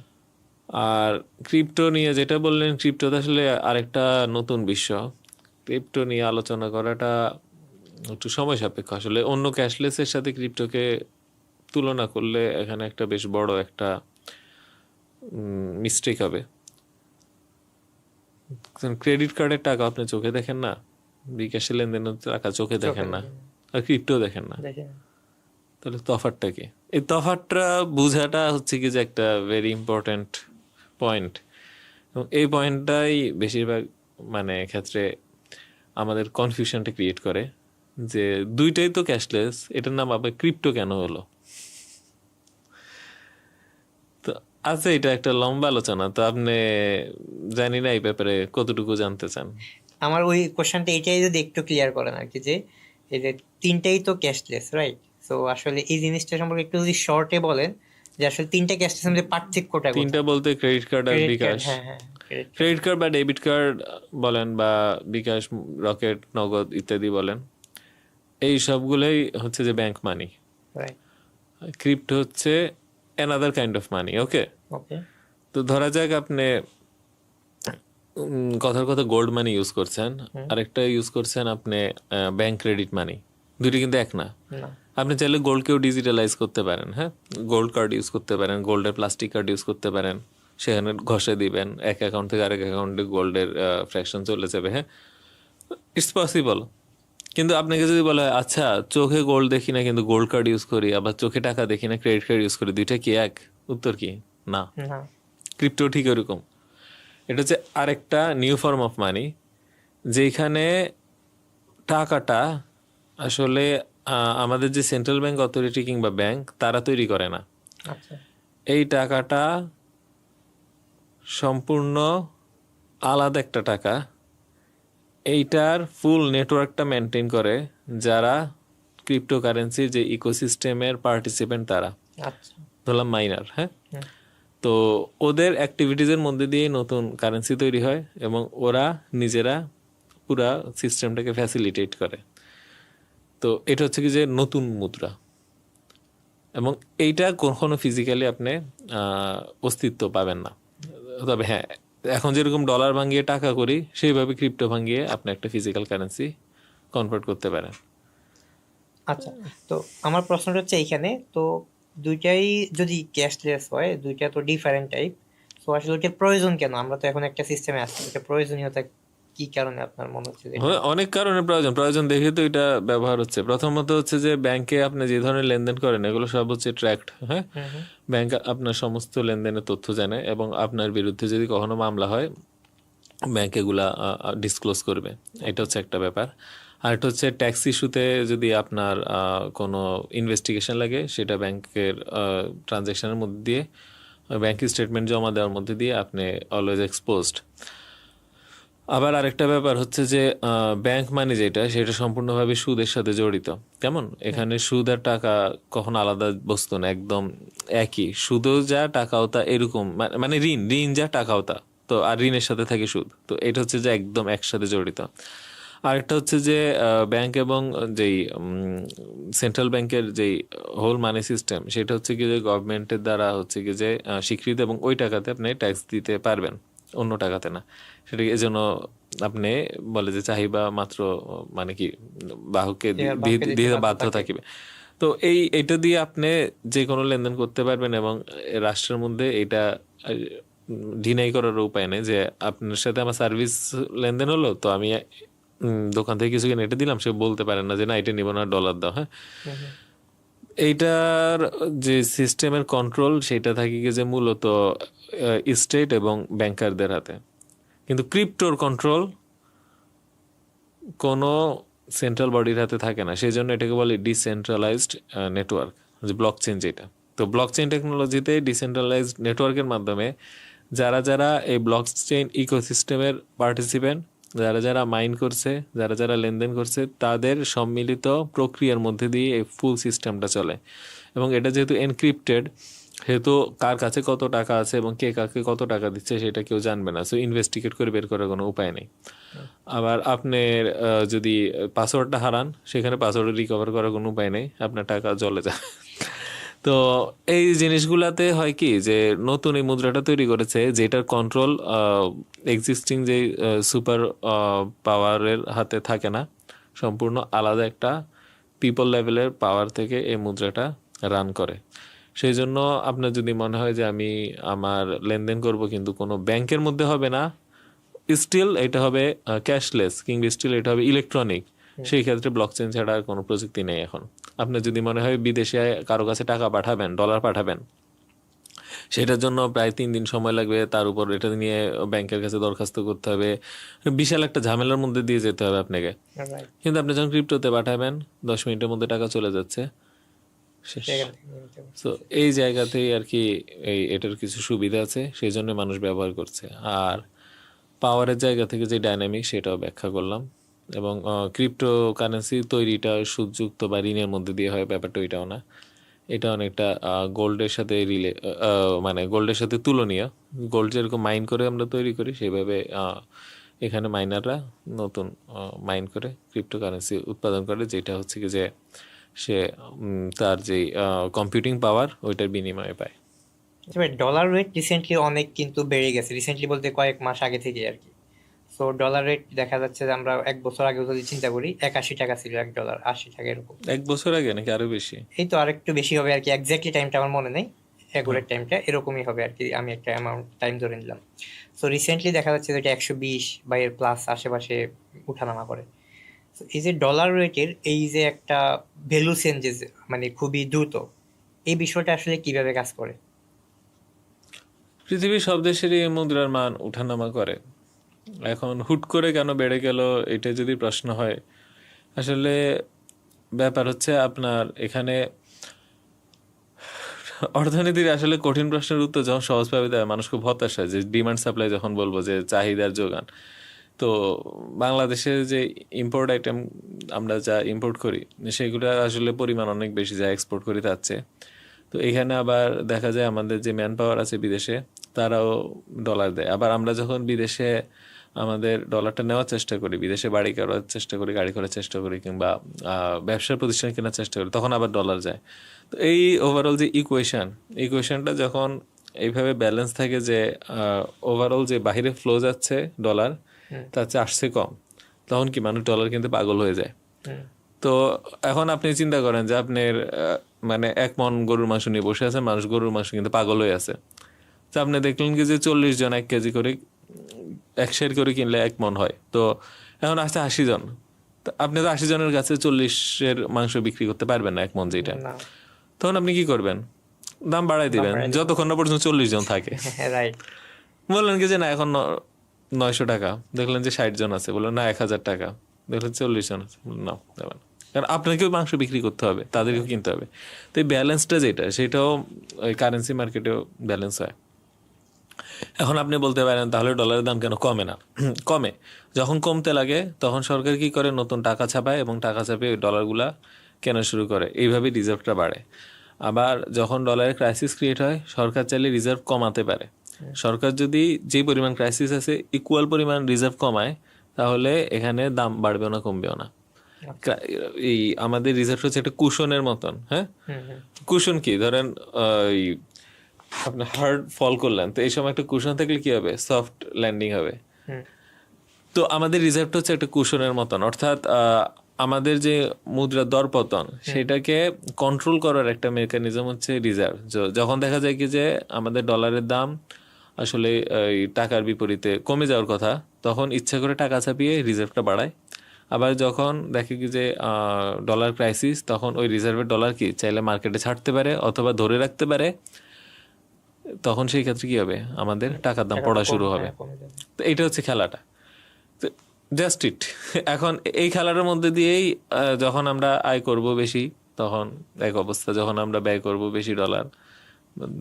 Speaker 1: আর ক্রিপ্টো নিয়ে যেটা বললেন, ক্রিপ্টো আসলে আরেকটা নতুন বিশ্ব। ক্রিপ্টো নিয়ে আলোচনা করাটা একটু সময় সাপেক্ষ আসলে। অন্য ক্যাশলেসের সাথে ক্রিপ্টোকে তুলনা করলে এখানে একটা বেশ বড় একটা মিস্টেক হবে। ক্রেডিট কার্ডের টাকা আপনি চোখে দেখেন না, বিকাশে লেনদেনের টাকা চোখে দেখেন না, আর ক্রিপ্টো দেখেন না, তাহলে তফাৎটা কি? এই তফাৎটা বোঝাটা হচ্ছে কি যে একটা ভেরি ইম্পর্ট্যান্ট পয়েন্ট, এবং এই পয়েন্টটাই বেশিরভাগ মানে ক্ষেত্রে আমাদের কনফিউশনটা ক্রিয়েট করে যে দুইটাই তো ক্যাশলেস, এটার নাম আবার ক্রিপ্টো কেন হলো? তো আচ্ছা, এটা একটা লম্বা আলোচনা, তো আপনি জানি না এই ব্যাপারে কতটুকু জানতে চান।
Speaker 2: আমার ওই কোশ্চেনটা এটাই যদি একটু ক্লিয়ার করেন আর কি, যে এই যে তিনটাই তো ক্যাশলেস, রাইট? তো আসলে এই জিনিসটা সম্পর্কে একটু যদি শর্টে বলেন যে আসলে তিনটা ক্যাশলেস মধ্যে পার্থক্যটা কোথায়?
Speaker 1: তিনটা বলতে ক্রেডিট কার্ড আর বিকাশ।
Speaker 2: হ্যাঁ,
Speaker 1: ক্রেডিট কার্ড বা ডেবিট কার্ড বলেন, বা বিকাশ, রকেট, নগদ ইত্যাদি বলেন, এই সবগুলোই হচ্ছে যে ব্যাংক মানি।
Speaker 2: রাইট,
Speaker 1: ক্রিপ্টো হচ্ছে অ্যানাদার কাইন্ড অফ মানি। ওকে,
Speaker 2: ওকে,
Speaker 1: তো ধরা যাক আপনি কথার কথা গোল্ড মানি ইউজ করছেন, আরেকটা ইউজ করছেন আপনি ব্যাংক ক্রেডিট মানি। দুইটা কিন্তু এক না।
Speaker 2: না,
Speaker 1: আপনি চাইলে গোল্ডকেও ডিজিটালাইজ করতে পারেন। হ্যাঁ, গোল্ড কার্ড ইউজ করতে পারেন, গোল্ডের প্লাস্টিক কার্ড ইউজ করতে পারেন, সেখানে ঘষে দিবেন, এক অ্যাকাউন্ট থেকে আরেক অ্যাকাউন্টে গোল্ডের ফ্র্যাকশন চলে যাবে। হ্যাঁ, ইটস পসিবল। কিন্তু আপনাকে যদি বলা হয় আচ্ছা চোখে গোল্ড দেখি না কিন্তু গোল্ড কার্ড ইউজ করি, আবার চোখে টাকা দেখি না ক্রেডিট কার্ড ইউজ করি, দুইটা কি এক? উত্তর কি? না।
Speaker 2: না।
Speaker 1: ক্রিপ্টো ঠিক এরকম। এটা হচ্ছে আরেকটা নিউ ফর্ম অফ মানি, যেখানে টাকাটা আসলে আমাদের যে সেন্ট্রাল ব্যাংক অথরিটি কিংবা ব্যাংক তারা তৈরি করে না।
Speaker 2: আচ্ছা।
Speaker 1: এই টাকাটা সম্পূর্ণ আলাদা একটা টাকা। এইটার ফুল নেটওয়ার্কটা মেনটেন করে যারা ক্রিপ্টোকারেন্সির যে ইকোসিস্টেমের পার্টিসিপেন্ট তারা,
Speaker 2: আচ্ছা।
Speaker 1: ধরলাম মাইনার, হ্যাঁ।
Speaker 2: হুম।
Speaker 1: তো ওদের অ্যাক্টিভিটিজের মধ্যে দিয়ে নতুন কারেন্সি তৈরি হয় এবং ওরা নিজেরা পুরা সিস্টেমটাকে ফ্যাসিলিটেট করে। তো এটা হচ্ছে কি যে নতুন মুদ্রা, এবং এইটা কখনো ফিজিক্যালি আপনি অস্তিত্ব পাবেন না। তবে হ্যাঁ, এখন যেরকম ডলার ভাঙিয়ে টাকা করি সেইভাবে ক্রিপ্টো ভাঙিয়ে আপনি একটা ফিজিক্যাল কারেন্সি কনভার্ট করতে পারেন।
Speaker 2: আচ্ছা, তো আমার প্রশ্নটা হচ্ছে এইখানে তো দুইটাই যদি ক্যাশলেস হয়, দুইটা তো ডিফারেন্ট টাইপ, তো আসলে ওটার প্রয়োজন কেন? আমরা তো এখন একটা সিস্টেমে আছি, এটা প্রয়োজনীয়তা কি কারণে আপনার মনে হচ্ছে যে
Speaker 1: অনেক কারণে প্রয়োজন দেখে তো এটা ব্যবহার হচ্ছে। প্রথমত হচ্ছে যে ব্যাংকে আপনি যে ধরনের লেনদেন করেন এগুলো সব হচ্ছে ট্র্যাকড, হ্যাঁ। ব্যাংক আপনার সমস্ত লেনদেনের তথ্য জানে এবং আপনার বিরুদ্ধে যদি কখনো মামলা হয় ব্যাংক এগুলা ডিসক্লোজ করবে। এটা হচ্ছে একটা ব্যাপার। আর এটা হচ্ছে ট্যাক্স ইস্যুতে যদি আপনার কোনো ইনভেস্টিগেশন লাগে সেটা ব্যাংকের ট্রানজ্যাকশনের মধ্যে দিয়ে, ব্যাংক স্টেটমেন্ট জমা দেওয়ার মধ্যে দিয়ে আপনি অলওয়েজ এক্সপোজড। আবার আরেকটা ব্যাপার হচ্ছে যে ব্যাংক মানি যেটা সেটা সম্পূর্ণভাবে সুদের সাথে জড়িত। কেমন? এখানে সুদ আর টাকা কখনো আলাদা বস্তু না, একদম একই। সুদও যা টাকাও তা, এরকম মানে ঋণ যা টাকাও তা। তো আর ঋণের সাথে থাকে সুদ, তো এটা হচ্ছে যে একদম একসাথে জড়িত। আরেকটা হচ্ছে যে ব্যাংক এবং যেই সেন্ট্রাল ব্যাংকের যেই হোল মানি সিস্টেম সেটা হচ্ছে কি যে গভর্নমেন্টের দ্বারা হচ্ছে কি যে স্বীকৃত, এবং ওই টাকাতে আপনি ট্যাক্স দিতে পারবেন, অন্য টাকাতে না। সেটা এজন্য আপনি বলে যে চাহিদা মাত্র মানে কি বাহককে দিয়ে বাধ্য থাকিবে। তো এইটা দিয়ে আপনি যে কোনো লেনদেন করতে পারবেন এবং রাষ্ট্রের মধ্যে এটা ডিনাই করার উপায় নেই যে আপনার সাথে আমার সার্ভিস লেনদেন হলো তো আমি দোকান থেকে কিছু কিনে এটা দিলাম, সে বলতে পারেন না যে না এটা নিব না, ডলার দাও, হ্যাঁ। এইটার যে সিস্টেমের কন্ট্রোল সেটা থাকে কি যে মূলত স্টেট এবং ব্যাংকারদের হাতে, কিন্তু ক্রিপ্টোর কন্ট্রোল কোনো সেন্ট্রাল বডির হাতে থাকে না। সেই জন্য এটাকে বলে ডিসেন্ট্রালাইজড নেটওয়ার্ক, যে ব্লক চেইন যেটা। তো ব্লক চেইন টেকনোলজিতে ডিসেন্ট্রালাইজড নেটওয়ার্কের মাধ্যমে যারা যারা এই ব্লক চেইন ইকোসিস্টেমের পার্টিসিপেন্ট, যারা যারা মাইন করছে, যারা যারা লেনদেন করছে, তাদের সম্মিলিত প্রক্রিয়ার মধ্যে দিয়ে এই ফুল সিস্টেমটা চলে। এবং এটা যেহেতু এনক্রিপ্টেড সেহেতু কার কাছে কত টাকা আছে এবং কে কাকে কত টাকা দিচ্ছে সেটা কেউ জানবে না। সো ইনভেস্টিগেট করে বের করার কোনো উপায় নেই। আবার আপনার যদি পাসওয়ার্ডটা হারান সেখানে পাসওয়ার্ড রিকভার করার কোনো উপায় নেই, আপনার টাকা জলে যায়। তো এই জিনিসগুলাতে হয় কি যে নতুন এই মুদ্রাটা তৈরি করেছে যেটার কন্ট্রোল এক্সিস্টিং যে সুপার পাওয়ারের হাতে থাকে না, সম্পূর্ণ আলাদা একটা পিপল লেভেলের পাওয়ার থেকে এই মুদ্রাটা রান করে। সেই জন্য আপনার যদি মনে হয় যে আমি আমার লেনদেন করব কিন্তু কোনো ব্যাংকের মধ্যে হবে না, স্টিল এটা হবে ক্যাশলেস কিংবা স্টিল এটা হবে ইলেকট্রনিক, সেই ক্ষেত্রে ব্লকচেন ছাড়া আর কোনো প্রযুক্তি নেই এখন। আপনার যদি মনে হয় বিদেশে কারো কাছে টাকা পাঠাবেন, ডলার পাঠাবেন, সেটার জন্য প্রায় 3 দিন সময় লাগবে, তার উপর এটা নিয়ে ব্যাংকের কাছে দরখাস্ত করতে হবে, বিশাল একটা ঝামেলার মধ্যে দিয়ে যেতে হবে আপনাকে। কিন্তু আপনি যখন ক্রিপ্টোতে পাঠাবেন 10 মিনিটের মধ্যে টাকা চলে যাচ্ছে। তো এই জায়গাতেই আর কি এটার কিছু সুবিধা আছে, সেই জন্য মানুষ ব্যবহার করছে। আর পাওয়ারের জায়গা থেকে যে ডাইনামিক সেটাও ব্যাখ্যা করলাম। এবং ক্রিপ্টো কারেন্সি তৈরিটা সুদযুক্ত বা ঋণের মধ্যে দিয়ে হয়, ব্যাপারটা ওইটাও না। এটা অনেকটা গোল্ডের সাথে মানে গোল্ডের সাথে তুলনীয়। গোল্ড যেরকম মাইন করে আমরা তৈরি করি সেভাবে এখানে মাইনাররা নতুন মাইন করে ক্রিপ্টো কারেন্সি উৎপাদন করে, যেটা হচ্ছে কি যে সে তার যে কম্পিউটিং পাওয়ার ওইটার বিনিময়ে পায়।
Speaker 2: ডলার রেট রিসেন্টলি অনেক কিন্তু বেড়ে গেছে, রিসেন্টলি বলতে কয়েক মাস আগে থেকে আর কি। সো ডলার রেট দেখা যাচ্ছে যে আমরা 1 বছর আগে যদি চিন্তা করি 81 টাকা ছিল $1, 80 টাকা এরকম।
Speaker 1: 1 বছর আগে নাকি আরো বেশি?
Speaker 2: এই তো আরেকটু বেশি হবে আর কি, এক্স্যাক্টলি টাইমটা আমার মনে নেই। অ্যাকুরেট টাইমটা এরকমই হবে আর কি, আমি একটা অ্যামাউন্ট টাইম ধরে নিলাম। সো রিসেন্টলি দেখা যাচ্ছে যে এটা 120 বা এর প্লাস আশেপাশে উঠানামা করে। So, এই যে ডলার রেটের এই যে একটা ভ্যালু চেঞ্জেস মানে খুবই দ্রুত, এই বিষয়টা আসলে কিভাবে কাজ করে?
Speaker 1: পৃথিবীর সব দেশেরই মুদ্রার মান ওঠানামা করে। এখন হুট করে কেন বেড়ে গেল, এটা যদি প্রশ্ন হয়, আসলে ব্যাপার হচ্ছে আপনার এখানে অর্থনীতির আসলে কঠিন প্রশ্নের উত্তর যখন সহজভাবে দেয় মানুষ খুব হতাশ হয়, যে ডিমান্ড সাপ্লাই যখন বলবো যে চাহিদার যোগান। তো বাংলাদেশে যে ইম্পোর্ট আইটেম আমরা যা ইম্পোর্ট করি সেগুলো আসলে পরিমাণ অনেক বেশি, যা এক্সপোর্ট করি তার চেয়ে। তো এখানে আবার দেখা যায় আমাদের যে ম্যান পাওয়ার আছে বিদেশে, তারাও ডলার দেয়। আবার আমরা যখন বিদেশে আমাদের ডলারটা নেওয়ার চেষ্টা করি, বিদেশে বাড়ি করার চেষ্টা করি, গাড়ি করার চেষ্টা করি, কিংবা ব্যবসার প্রতিষ্ঠান কেনার চেষ্টা করি, তখন আবার ডলার যায়। তো এই ওভারঅল যে ইকুয়েশনটা যখন এইভাবে ব্যালেন্স থাকে, যে ওভারঅল যে বাইরে ফ্লো যাচ্ছে ডলার তার চেয়ে আসছে কম, তখন কি মানুষ ডলার কিনতে পাগল হয়ে যায়। তো এখন আপনি চিন্তা করেন যে আপনার মানে 1 মণ গরুর মাংস নিয়ে বসে আছে, মানুষ গরুর মাংস কিন্তু পাগল হয়ে আছে। তো আপনি দেখলেন কি যে 40 জন 1 কেজি করে 1 সের করে কিনলে 1 মণ হয়। তো এখন আসছে 80 জন, তো আপনি তো 80 জনের কাছে 40-এর মাংস বিক্রি করতে পারবেন না 1 মণ যেটা।
Speaker 2: না,
Speaker 1: তখন আপনি কি করবেন? দাম বাড়াই দিবেন যতক্ষণ না পর্যন্ত 40 জন থাকে।
Speaker 2: রাইট।
Speaker 1: বললেন কি যে না এখন 900 টাকা, দেখলেন যে 60 জন আছে, বললেন না 1000 টাকা, দেখলেন 40 জন আছে, বললেন না দেবেন। কারণ আপনাকেও মাংস বিক্রি করতে হবে, তাদেরকেও কিনতে হবে। তো এই ব্যালেন্সটা যেটা, সেটাও ওই কারেন্সি মার্কেটেও ব্যালেন্স হয়। এখন আপনি বলতে পারেন তাহলে ডলারের দাম কেন কমে না? কমে। যখন কমতে লাগে তখন সরকার কি করে, নতুন টাকা ছাপায় এবং টাকা ছাপিয়ে ওই ডলারগুলা কেনা শুরু করে, এইভাবে রিজার্ভটা বাড়ে। আবার যখন ডলারের ক্রাইসিস ক্রিয়েট হয়, সরকার চাইলে রিজার্ভ কমাতে পারে। সরকার যদি যে পরিমাণ ক্রাইসিস আছে ইকুয়াল পরিমাণ রিজার্ভ কমায়, তাহলে এখানে দাম বাড়বেও না কমবেও না। এই আমাদের রিজার্ভ হচ্ছে একটা কুশনের মতন। হ্যাঁ, কুশন কি, ধরেন এই আপনি হার্ড ফল করলেন, তো এই সময় একটা কুশন থাকলে কি হবে, সফট ল্যান্ডিং হবে। তো আমাদের রিজার্ভটা হচ্ছে একটা কুশনের মতন, অর্থাৎ আমাদের যে মুদ্রার দরপতন সেটাকে কন্ট্রোল করার একটা মেকানিজম হচ্ছে রিজার্ভ। যখন দেখা যায় কি যে আমাদের ডলারের দাম আসলে এই টাকার বিপরীতে কমে যাওয়ার কথা, তখন ইচ্ছা করে টাকা ছাপিয়ে রিজার্ভটা বাড়ায়। আবার যখন দেখে কি যে ডলার ক্রাইসিস, তখন ওই রিজার্ভের ডলার কি চাইলে মার্কেটে ছাড়তে পারে অথবা ধরে রাখতে পারে। তখন সেই ক্ষেত্রে কি হবে, আমাদের টাকার দাম পড়া শুরু হবে। তো এইটা হচ্ছে খেলাটা, জাস্ট ইট। এখন এই খেলাটার মধ্যে দিয়েই যখন আমরা আয় করব বেশি, তখন এক অবস্থা, যখন আমরা ব্যয় করব বেশি ডলার,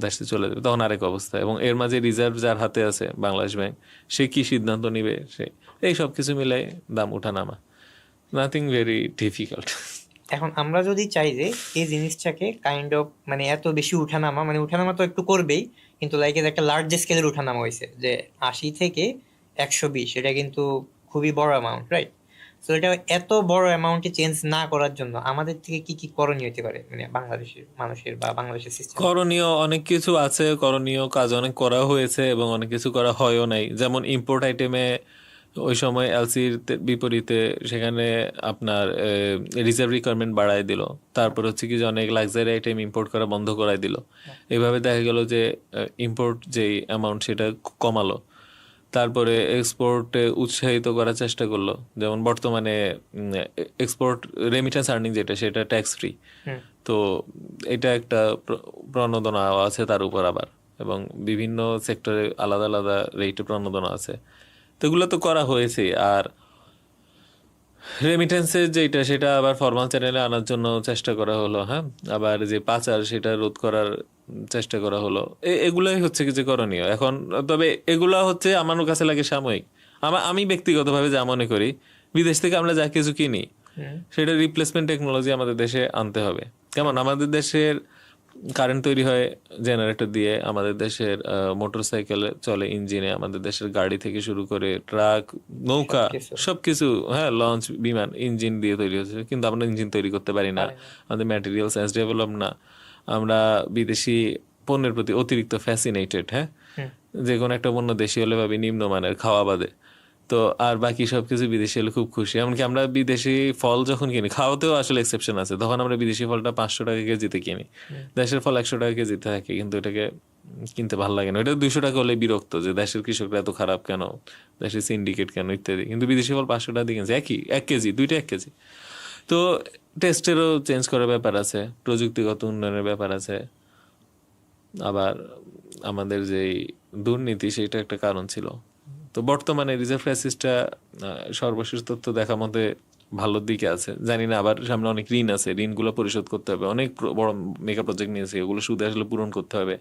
Speaker 1: দেশে চলে যাবে, তখন আরেক অবস্থা। এবং এর মাঝে রিজার্ভ যার হাতে আছে, বাংলাদেশ ব্যাংক, সে কি সিদ্ধান্ত নিবে, সে এই সব কিছু মিলাই দাম উঠানামা, নাথিং ভেরি ডিফিকাল্ট।
Speaker 2: এখন আমরা যদি চাই যে এই জিনিসটাকে কাইন্ড অফ মানে এত বেশি উঠানামা, মানে উঠানামা তো একটু করবেই, কিন্তু লাইক একটা লার্জ স্কেলের উঠানামা হয়েছে যে 80 থেকে 120, এটা কিন্তু খুবই বড় অ্যামাউন্ট, রাইট? তো এটা এত বড় অ্যামাউন্টে চেঞ্জ না করার জন্য আমাদের থেকে কি কি করণীয় হতে পারে, মানে বাংলাদেশের মানুষের বা বাংলাদেশের সিস্টেম?
Speaker 1: করণীয় অনেক কিছু আছে, করণীয় কাজ অনেক করা হয়েছে এবং অনেক কিছু করা হয়ও নাই। যেমন ইম্পোর্ট আইটেমে ওই সময় এলসির বিপরীতে সেখানে আপনার রিজার্ভ রিকোয়ারমেন্ট বাড়ায় দিল। তারপর হচ্ছে কি যে অনেক লাক্সারি আইটেম ইম্পোর্ট করা বন্ধ করায় দিল। এভাবে দেখা গেল যে ইম্পোর্ট যেই অ্যামাউন্ট সেটা কমালো। তারপরে এক্সপোর্টে উৎসাহিত করার চেষ্টা করলো, যেমন বর্তমানে এক্সপোর্ট রেমিটেন্স আর্নিং যেটা, সেটা ট্যাক্স ফ্রি। তো এটা একটা প্রণোদনা আছে তার উপর আবার, এবং বিভিন্ন সেক্টরে আলাদা আলাদা রেটে প্রণোদনা আছে। তো এগুলো তো করা হয়েছে। আর রেমিটেন্সের যেটা, সেটা আবার ফরমাল চ্যানেলে আনার জন্য চেষ্টা করা হলো। হ্যাঁ, আবার যে পাচার, সেটা রোধ করার চেষ্টা করা হলো। এগুলাই হচ্ছে কি যে করণীয় এখন। তবে এগুলা হচ্ছে আমার কাছে লাগে সাময়িক। আমি ব্যক্তিগতভাবে যা মনে করি, বিদেশ থেকে আমরা যা কিছু কিনি সেটা রিপ্লেসমেন্ট টেকনোলজি আমাদের দেশে আনতে হবে। কেমন, আমাদের দেশের কারেন্ট তৈরি হয় জেনারেটর দিয়ে, আমাদের দেশের মোটর সাইকেল চলে ইঞ্জিনে, আমাদের দেশের গাড়ি থেকে শুরু করে ট্রাক, নৌকা, সবকিছু, হ্যাঁ, লঞ্চ, বিমান ইঞ্জিন দিয়ে তৈরি হচ্ছে। কিন্তু আমরা ইঞ্জিন তৈরি করতে পারি না, আমাদের ম্যাটেরিয়াল সায়েন্স ডেভেলপ না। আমরা বিদেশি পণ্যের প্রতি অতিরিক্ত ফ্যাসিনেটেড। হ্যাঁ, যে কোনো একটা পণ্য দেশি হলে ভাবি নিম্নমানের, খাওয়া বাদে। তো আর বাকি সবকিছু বিদেশি হলে খুব খুশি। এমনকি আমরা বিদেশি ফল যখন কিনি, খাওয়াতেও আসলে এক্সেপশন আছে, তখন আমরা বিদেশি ফলটা 500 টাকা কেজিতে কিনি। দেশের ফল 100 টাকা কেজিতে থাকে, কিন্তু এটাকে কিনতে ভালো লাগে না। এটা 200 টাকা হলে বিরক্ত যে দেশের কৃষকরা এত খারাপ কেন, দেশের সিন্ডিকেট কেন ইত্যাদি। কিন্তু বিদেশি ফল 500 টাকা দিয়ে কিনছে, একই 1 কেজি, দুইটা 1 কেজি। তো টেস্টেরও চেঞ্জ করার ব্যাপার আছে, প্রযুক্তিগত উন্নয়নের ব্যাপার আছে, আবার আমাদের যেই দুর্নীতি সেটা একটা কারণ ছিল। তো বর্তমানে রিজার্ভ ক্রাইসিসটা সর্বশেষ তথ্য দেখা মতে ভালোর দিকে আছে, জানি না। আবার সামনে অনেক ঋণ আছে, ঋণগুলো পরিশোধ করতে হবে, অনেক বড় মেগা প্রজেক্ট নিয়েছে, ওগুলো সুদে আসলে পূরণ করতে হবে।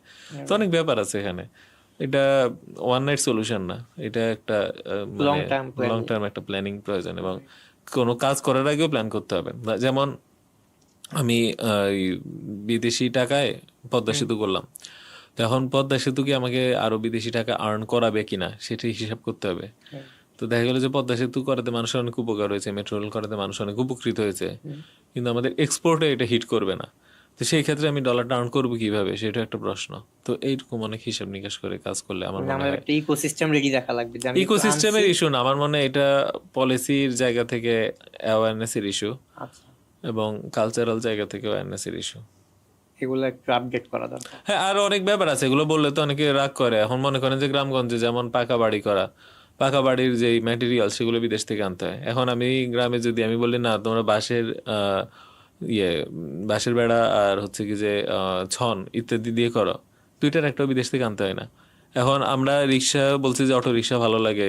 Speaker 1: তো অনেক ব্যাপার আছে এখানে। এটা ওয়ান নাইট সলিউশন না, এটা একটা
Speaker 2: লং
Speaker 1: মানে
Speaker 2: টার্ম
Speaker 1: লং টার্ম একটা প্ল্যানিং প্রয়োজন, এবং কোনো কাজ করার আগেও প্ল্যান করতে হবে। যেমন আমি এই বিদেশি টাকায় পদ্মা সেতু করলাম, তো এখন পদ্মা সেতু কি আমাকে আরো বিদেশি টাকা আর্ন করাবে কিনা সেটা হিসাব করতে হবে। তো দেখা গেল যে পদ্মা সেতু করাতে মানুষের অনেক উপকার হয়েছে, মেট্রো রেল করাতে মানুষ অনেক উপকৃত হয়েছে, কিন্তু আমাদের এক্সপোর্টে এটা হিট করবে না। তো সেই ক্ষেত্রে আমি ডলারটা আর্ন করবো কিভাবে, সেটা একটা প্রশ্ন। তো এইরকম অনেক হিসাব নিকাশ করে কাজ করলে আমার মনে
Speaker 2: আমাদের
Speaker 1: হয়
Speaker 2: একটা ইকোসিস্টেম রেডি রাখা লাগবে যে আমি একটু
Speaker 1: ইকোসিস্টেমের
Speaker 2: আনছি।
Speaker 1: ইস্যু না, আমার মনে হয় এটা পলিসির জায়গা থেকে অ্যাওয়ারনেসের ইস্যু,
Speaker 2: আচ্ছা,
Speaker 1: এবং কালচারাল জায়গা থেকে অ্যাওয়ারনেসের ইস্যু।
Speaker 2: এগুলো একটু আপডেট করা দরকার।
Speaker 1: হ্যাঁ, আরো অনেক ব্যাপার আছে, এগুলো বললে তো অনেকে রাগ করে। এখন মনে করেন যে গ্রামগঞ্জে যেমন পাকা বাড়ি করা, পাকা বাড়ির যে ম্যাটেরিয়াল সেগুলো বিদেশ থেকে আনতে হয়। এখন আমি গ্রামে যদি আমি বলি না তোমরা বাঁশের বাঁশের বেড়া আর হচ্ছে কি যে ছন ইত্যাদি দিয়ে করো, দুইটার একটাও বিদেশ থেকে আনতে হয় না। এখন আমরা রিক্সা বলছি যে অটো রিক্সা ভালো লাগে,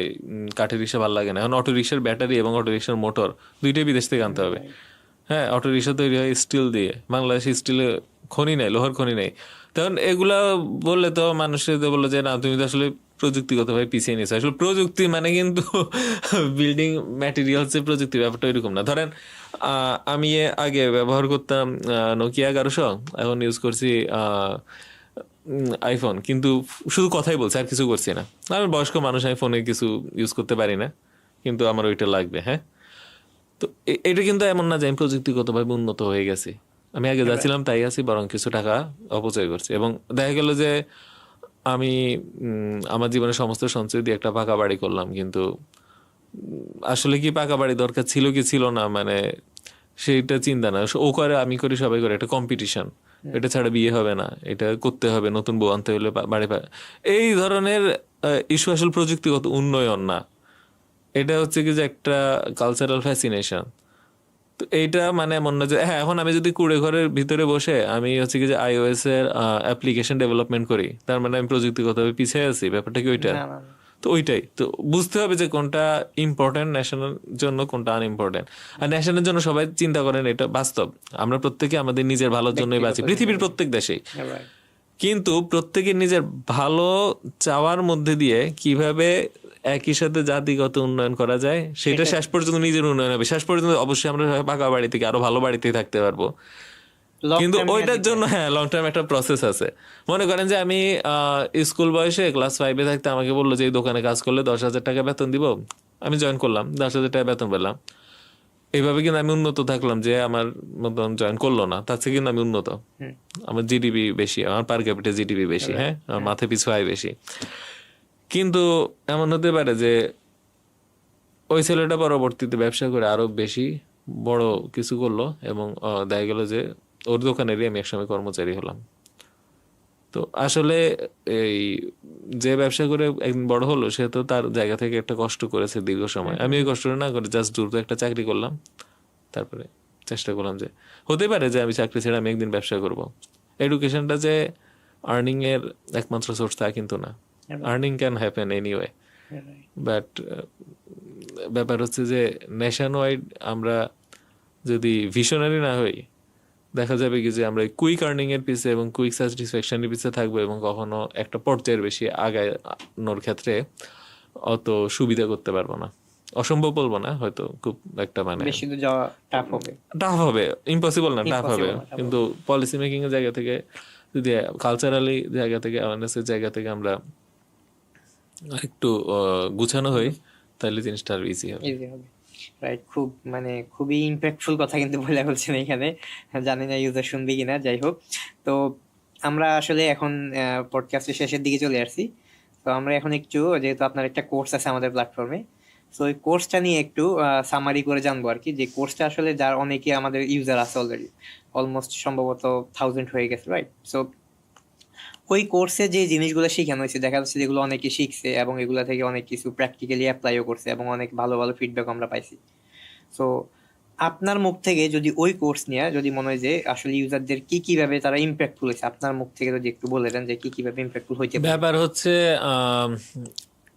Speaker 1: কাঠের রিক্সা ভালো লাগে না। এখন অটো রিক্সার ব্যাটারি এবং অটো রিক্সার মোটর দুইটাই বিদেশ থেকে আনতে হবে। হ্যাঁ, অটো রিক্সা তৈরি হয় স্টিল দিয়ে, বাংলাদেশে স্টিলের খনি নেই, লোহার খনি নেই। তখন এগুলা বললে তো মানুষের তো বললো যে না তুমি তো আসলে প্রযুক্তিগতভাবে পিছিয়ে নিয়েছো। আসলে প্রযুক্তি মানে কিন্তু বিল্ডিং ম্যাটেরিয়ালসের প্রযুক্তির ব্যাপারটা এরকম না। ধরেন আমি আগে ব্যবহার করতাম নোকিয়া 1100, এখন ইউজ করছি আইফোন, কিন্তু শুধু কথাই বলছি আর কিছু করছি না। আমি বয়স্ক মানুষ, আমি ফোনে কিছু ইউজ করতে পারি না, কিন্তু আমার ওইটা লাগবে। হ্যাঁ, তো এটা কিন্তু এমন না যে আমি প্রযুক্তিগতভাবে উন্নত হয়ে গেছি, আমি আগে যাচ্ছিলাম তাই আছি, বরং কিছু টাকা অপচয় করছি। এবং দেখা গেল যে আমি আমার জীবনের সমস্ত সঞ্চয় দিয়ে একটা পাকা বাড়ি করলাম, কিন্তু আসলে কি পাকা বাড়ি দরকার ছিল কি ছিল না, মানে সেইটা চিন্তা না। ও করে, আমি করি, সবাই করে, এটা কম্পিটিশন। এটা ছাড়া বিয়ে হবে না, এটা করতে হবে, নতুন বউ আনতে হলে বাড়ি এই ধরনের ইস্যু আসলে প্রযুক্তিগত উন্নয়ন না, এটা হচ্ছে কি যে একটা কালচারাল ফ্যাসিনেশন। তো এইটা মানে এমন না যে হ্যাঁ এখন আমি যদি কুড়ে ঘরের ভিতরে বসে আমি হচ্ছে কি যে iOS এর অ্যাপ্লিকেশন ডেভেলপমেন্ট করি, তার মানে আমি প্রযুক্তিগতভাবে পিছিয়ে আছি, ব্যাপারটা কি ওইটা?
Speaker 2: না, না, না।
Speaker 1: তো ওইটাই তো বুঝতে হবে যে কোনটা ইম্পর্টেন্ট ন্যাশনাল জন্য, কোনটা আনইম্পর্টেন্ট। আর ন্যাশনালের জন্য সবাই চিন্তা করেন, এটা বাস্তব। আমরা প্রত্যেকে আমাদের নিজের ভালোর জন্যই বাঁচি, পৃথিবীর প্রত্যেক দেশেই।
Speaker 2: Right.
Speaker 1: কিন্তু প্রত্যেকের নিজের ভালো চাওয়ার মধ্যে দিয়ে কিভাবে একই সাথে জাতিগত উন্নয়ন করা যায়, সেটা শেষ পর্যন্ত নিজের উন্নয়ন হবে। শেষ পর্যন্ত অবশ্যই আমরা পাকা বাড়ি থেকে আরো ভালো বাড়িতে থাকতে পারবো,
Speaker 2: Long
Speaker 1: কিন্তু
Speaker 2: term
Speaker 1: ওইটার
Speaker 2: মেয়াদি
Speaker 1: জন্য হ্যাঁ লং টার্ম একটা প্রসেস আছে। মনে করেন যে আমি স্কুল বয়সে ক্লাস 5-এ থাকতে আমাকে বললো যে এই দোকানে কাজ করলে 10,000 টাকা বেতন দিব, আমি জয়েন করলাম, 10,000 টাকা বেতন পেলাম। এইভাবে কিন্তু আমি উন্নত থাকলাম, যে আমার মতন জয়েন করলো না তার থেকে কিন্তু আমি উন্নত। আমার জিডিপি বেশি, আমার পার ক্যাপিটাল জিডিপি বেশি, হ্যাঁ, আমার মাথায় পিছু আয় বেশি। কিন্তু এমন হতে পারে যে ওই ছেলেটা পরবর্তীতে ব্যবসা করে আরো বেশি বড় কিছু করলো, এবং দেখা গেল যে ওর দোকানেরই আমি একসময় কর্মচারী হলাম। তো আসলে এই যে ব্যবসা করে একদিন বড় হলো, সে তো তার জায়গা থেকে একটা কষ্ট করেছে দীর্ঘ সময়। আমি ওই কষ্টটা না করে জাস্ট দ্রুত একটা চাকরি করলাম, তারপরে চেষ্টা করলাম যে হতে পারে যে আমি চাকরি ছেড়ে আমি একদিন ব্যবসা করব। এডুকেশনটা যে আর্নিং এর একমাত্র সোর্স তা কিন্তু না, earning can happen anyway. But ব্যাপার হচ্ছে যে ন্যাশন ওয়াইড আমরা যদি ভিশনারি না হই, দেখা যাবে কি যে আমরা কুইক আর্নিং এর পিছে এবং কুইক স্যাটিসফ্যাকশনের পিছে থাকবো, এবং কখনো একটা পর্যায়ের বেশি আগানোর ক্ষেত্রে অত সুবিধা করতে পারবো না। অসম্ভব বলবো না, হয়তো খুব একটা মানে
Speaker 2: বেশি দূর যাওয়া টাফ হবে।
Speaker 1: টাফ হবে, ইম্পসিবল না, টাফ হবে।
Speaker 2: Impossible না,
Speaker 1: কিন্তু পলিসি মেকিং এর জায়গা থেকে, যদি কালচারালি জায়গা থেকে, অ্যাওয়ারনেসের জায়গা থেকে আমরা একটু গুছানো হই, তাহলে জিনিসটা আরো ইজি হবে।
Speaker 2: ইজি হবে। রাইট, খুব মানে খুবই ইম্প্যাক্টফুল কথা কিন্তু বলে বলছেন এখানে, জানি না ইউজার শুনবে কিনা, যাই হোক। তো আমরা আসলে এখন পডকাস্টের শেষের দিকে চলে আসছি। তো আমরা এখন একটু, যেহেতু আপনার একটা কোর্স আছে আমাদের প্ল্যাটফর্মে, তো ওই কোর্সটা নিয়ে একটু সামারি করে জানবো আর কি, যে কোর্সটা আসলে যার অনেকে আমাদের ইউজার আছে অলরেডি, অলমোস্ট সম্ভবত 1000 হয়ে গেছে, রাইট? সো ওই কোর্সে যে জিনিসগুলো শেখানো হয়েছে দেখা যাচ্ছে যেগুলো অনেকে শিখছে এবং এগুলা থেকে অনেক কিছু প্র্যাকটিক্যালি অ্যাপ্লাইও করছে এবং অনেক ভালো ভালো ফিডব্যাক আমরা পাইছি। সো আপনার মুখ থেকে যদি ওই কোর্স নিয়ে যদি মনে হয় যে আসলে ইউজারদের কি কিভাবে তারা ইম্প্যাক্টফুল হয়েছে, আপনার মুখ থেকে যদি একটু বলে দেন যে কি কিভাবে ইম্প্যাক্টফুল হইতে পারে।
Speaker 1: ব্যাপার হচ্ছে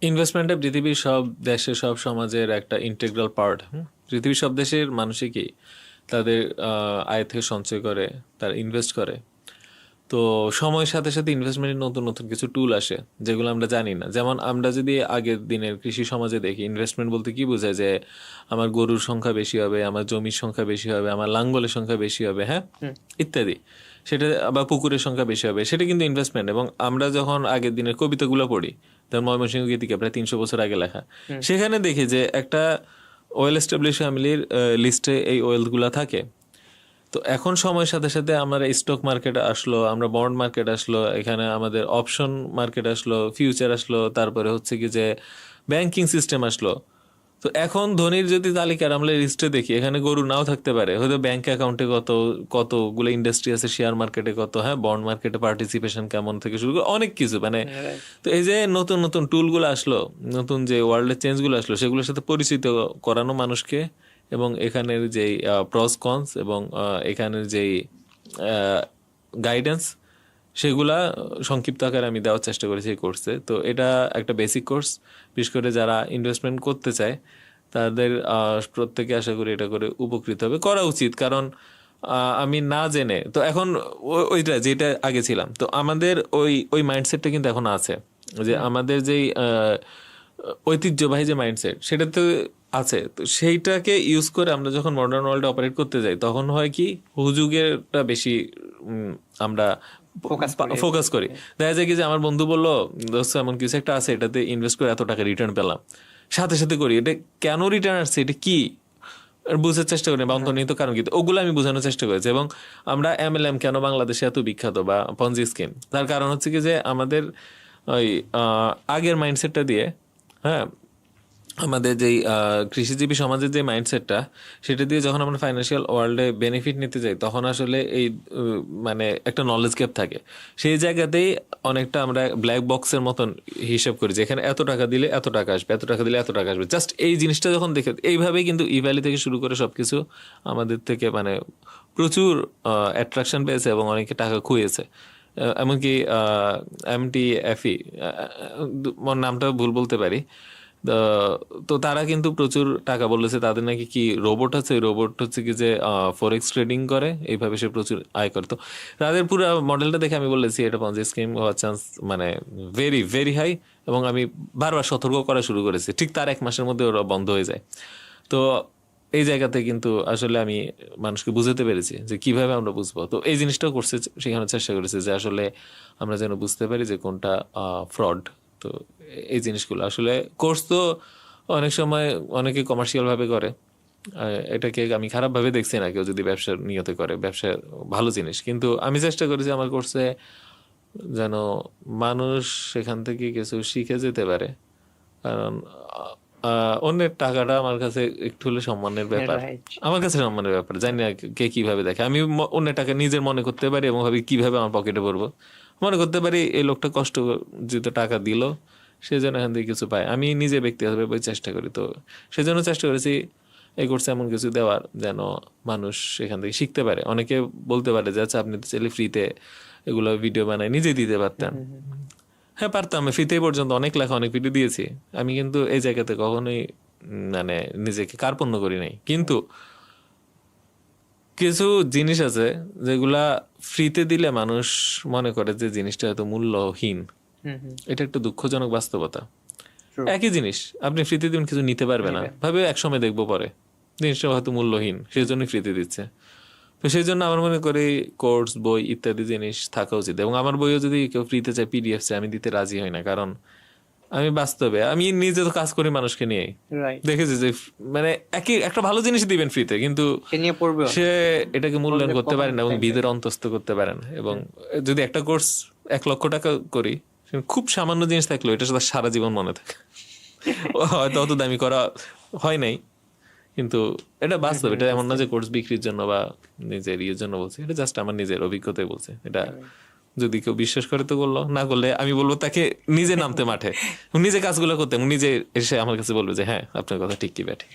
Speaker 1: ইনভেস্টমেন্টে পৃথিবীর সব দেশে সব সমাজের একটা ইন্টিগ্রাল পার্ট। পৃথিবীর সব দেশের মানুষই কি তাদের আয় থেকে সঞ্চয় করে, তারা ইনভেস্ট করে। তো সময়ের সাথে সাথে ইনভেস্টমেন্টের নতুন নতুন কিছু টুল আসে যেগুলো আমরা জানি না। যেমন আমরা যদি আগের দিনের কৃষি সমাজে দেখি, ইনভেস্টমেন্ট বলতে কি বোঝায় যে আমার গরুর সংখ্যা বেশি হবে, আমার জমির সংখ্যা বেশি হবে, আমার লাঙ্গলের সংখ্যা বেশি হবে, হ্যাঁ, ইত্যাদি। সেটা আবার পুকুরের সংখ্যা বেশি হবে, সেটা কিন্তু ইনভেস্টমেন্ট। এবং আমরা যখন আগের দিনের কবিতাগুলো পড়ি, তার ময়মনসিংহ গীতিকা প্রায় 300 বছর আগে লেখা, সেখানে দেখি যে একটা ওয়েল এস্টাবলিশ ফ্যামিলির লিস্টে এই ওয়েলথগুলো থাকে। তো এখন সময়ের সাথে সাথে আমরা স্টক মার্কেট আসলো, আমরা বন্ড মার্কেট আসলো, এখানে আমাদের অপশন মার্কেট আসলো, ফিউচার আসলো, তারপরে হচ্ছে কি যে ব্যাংকিং সিস্টেম আসলো। তো এখন ধনীর যদি তালিকার আমরা লিস্টে দেখি, এখানে গরু নাও থাকতে পারে, হয়তো ব্যাংক অ্যাকাউন্টে কতগুলো ইন্ডাস্ট্রি আছে, শেয়ার মার্কেটে কত, হ্যাঁ, বন্ড মার্কেটে পার্টিসিপেশন কেমন থেকে শুরু করে অনেক কিছু, মানে তো এই যে নতুন নতুন টুলগুলো আসলো, নতুন যে ওয়ার্ল্ডের চেঞ্জগুলো আসলো, সেগুলোর সাথে পরিচিত করানো মানুষকে, এবং এখানের যেই প্রস কনস এবং এখানের যেই গাইডেন্স, সেগুলা সংক্ষিপ্ত আকারে আমি দেওয়ার চেষ্টা করেছি এই কোর্সে। তো এটা একটা বেসিক কোর্স, বিশেষ করে যারা ইনভেস্টমেন্ট করতে চায় তাদের প্রত্যেকে আশা করি এটা করে উপকৃত হবে, করা উচিত। কারণ আমি না জেনে তো এখন ওইটা যেটা আগে ছিলাম, তো আমাদের ওই ওই মাইন্ডসেটটা কিন্তু এখন আছে, যে আমাদের যেই ঐতিহ্যবাহী যে মাইন্ডসেট সেটা তো আছে। তো সেইটাকে ইউজ করে আমরা যখন মডার্ন ওয়ার্ল্ডে অপারেট করতে যাই, তখন হয় কি হুজুগেরটা বেশি আমরা ফোকাস করি। দেখা যায় কি যে আমার বন্ধু বললো, দোস্ত এমন কিছু একটা আছে, এটাতে ইনভেস্ট করে এত টাকা রিটার্ন পেলাম, সাথে সাথে করি। এটা কেন রিটার্ন আসছে, এটা কি বুঝার চেষ্টা করি, বা অন্তর্নিহিত কারণ কি, ওগুলো আমি বোঝানোর চেষ্টা করেছি। এবং আমরা MLM কেন বাংলাদেশে এত বিখ্যাত, বা পঞ্জি স্কিম, তার কারণ হচ্ছে কি যে আমাদের ওই আগের মাইন্ডসেটটা দিয়ে, হ্যাঁ, আমাদের যেই কৃষিজীবী সমাজের যে মাইন্ডসেটটা, সেটা দিয়ে যখন আমরা ফাইন্যান্সিয়াল ওয়ার্ল্ডে বেনিফিট নিতে যাই, তখন আসলে এই মানে একটা নলেজ গ্যাপ থাকে। সেই জায়গাতেই অনেকটা আমরা ব্ল্যাক বক্সের মতন হিসাব করি, যে এখানে এত টাকা দিলে এত টাকা আসবে, এত টাকা দিলে এত টাকা আসবে। জাস্ট এই জিনিসটা যখন দেখে, এইভাবেই কিন্তু ইভ্যালি থেকে শুরু করে সবকিছু আমাদের থেকে মানে প্রচুর অ্যাট্রাকশন পেয়েছে এবং অনেকে টাকা খুঁয়েছে। এমনকি MTFE, নামটা ভুল বলতে পারি, তো তারা কিন্তু প্রচুর টাকা বলেছে। তাদের নাকি কি রোবট আছে, রোবট হচ্ছে কি যে ফরেক্স ট্রেডিং করে, এইভাবে সে প্রচুর আয় করে। তো তাদের পুরো মডেলটা দেখে আমি বলেছি এটা পঞ্জি স্কিম হওয়ার চান্স মানে ভেরি ভেরি হাই। এবং আমি বারবার সতর্ক করা শুরু করেছি, ঠিক তার 1 মাসের মধ্যে ওরা বন্ধ হয়ে যায়। তো এই জায়গাতে কিন্তু আসলে আমি মানুষকে বুঝাতে পেরেছি যে কিভাবে আমরা বুঝবো। তো এই জিনিসটাও করছে, সেখানে চেষ্টা করেছে যে আসলে আমরা যেন বুঝতে পারি যে কোনটা ফ্রড। তো এই জিনিসগুলো আসলে কোর্স তো অনেক সময় অনেকে কমার্শিয়াল ভাবে করে, এটাকে আমি খারাপ ভাবে দেখছি না। কেউ যদি ব্যবসার নিয়তে করে, ব্যবসা ভালো জিনিস, কিন্তু আমি চেষ্টা করেছি আমার কোর্সে যেন মানুষ সেখান থেকে কিছু শিখে যেতে পারে। কারণ অন্যের টাকাটা আমার কাছে একটু হলে সম্মানের ব্যাপার, আমার কাছে সম্মানের ব্যাপার। জানি না কে কিভাবে দেখে। আমি অন্যের টাকা নিজের মনে করতে পারি এবং ভাবি কিভাবে আমার পকেটে পড়বো, মনে করতে পারি এই লোকটা কষ্ট যেহেতু টাকা দিল, সে যেন এখান থেকে কিছু পায়। আমি নিজে ব্যক্তিগতভাবে চেষ্টা করি। তো সেজন্য চেষ্টা করেছি এই কোর্সে এমন কিছু দেওয়ার যেন মানুষ এখান থেকে শিখতে পারে। অনেকে বলতে পারে যে আচ্ছা আপনি তো চাইলে ফ্রিতে এগুলো ভিডিও বানায় নিজে দিতে পারতেন। হ্যাঁ পারতাম, আমি ফ্রিতে পর্যন্ত অনেক লেখা অনেক ভিডিও দিয়েছি আমি, কিন্তু এই জায়গাতে কখনোই মানে নিজেকে কার্পণ্য করি নাই। কিন্তু কিছু জিনিস আছে যেগুলা ফ্রিতে দিলে মানুষ মনে করে যে জিনিসটা এত মূল্যহীন। এটা একটু দুঃখজনক বাস্তবতা। একই জিনিস আপনি ফ্রিতে দিন, কিছু নিতে পারবে না, ভাবে একসময় দেখবো পরে জিনিসটা হয়তো মূল্যহীন, সেই জন্যই ফ্রিতে দিচ্ছে। তো সেই জন্য আমার মনে করি কোর্স, বই ইত্যাদি জিনিস থাকা উচিত। এবং আমার বইও যদি কেউ ফ্রিতে চায়, PDF চায়, আমি দিতে রাজি হই না। কারণ আমি বাস্তবে আমি নিজে তো কাজ করি মানুষকে নিয়ে, দেখেছি যে মানে একটা ভালো জিনিস দিবেন ফ্রিতে, কিন্তু সে এটাকে মূল্যায়ন করতে পারেন এবং ভিতরে অন্তস্থ করতে পারেন। এবং যদি একটা কোর্স 1 লক্ষ টাকা করি, খুব সামান্য জিনিস থাকলো এটা সারা জীবন মনে থাকে। হয়তো অত দামি করা হয় নাই, কিন্তু এটা বাস্তব। এটা এমন না যে কোর্স বিক্রির জন্য বা নিজের ইয়ের জন্য বলছি, এটা জাস্ট আমার নিজের অভিজ্ঞতায় বলছে। এটা যদি কেউ বিশ্বাস করে তো করলো, না করলে আমি বলবো তাকে নিজে নামতে মাঠে, নিজে কাজগুলো করতে, এবং নিজে এসে আমার কাছে বলবে যে হ্যাঁ আপনার কথা ঠিক কি ব্যাঠিক।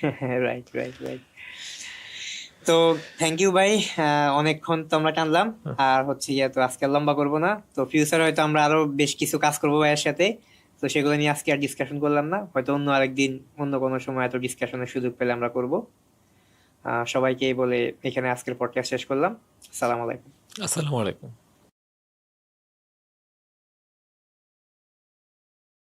Speaker 2: Right right right. তো থ্যাংক ইউ ভাই, অনেকক্ষণ তো আমরা টানলাম, আর হচ্ছে গিয়ে তো আজকে আর লম্বা করবো না। তো ফিউচারে হয়তো আমরা আরো বেশ কিছু কাজ করবো ভাইয়ের সাথে, তো সেগুলো নিয়ে আজকে আর ডিসকাশন করলাম না, হয়তো অন্য আরেকদিন অন্য কোনো সময় এত ডিসকাশনের সুযোগ পেলে আমরা করব। সবাইকে এই বলে এখানে আজকের পডকাস্ট শেষ করলাম। আসসালামু আলাইকুম।
Speaker 1: আসসালামু আলাইকুম।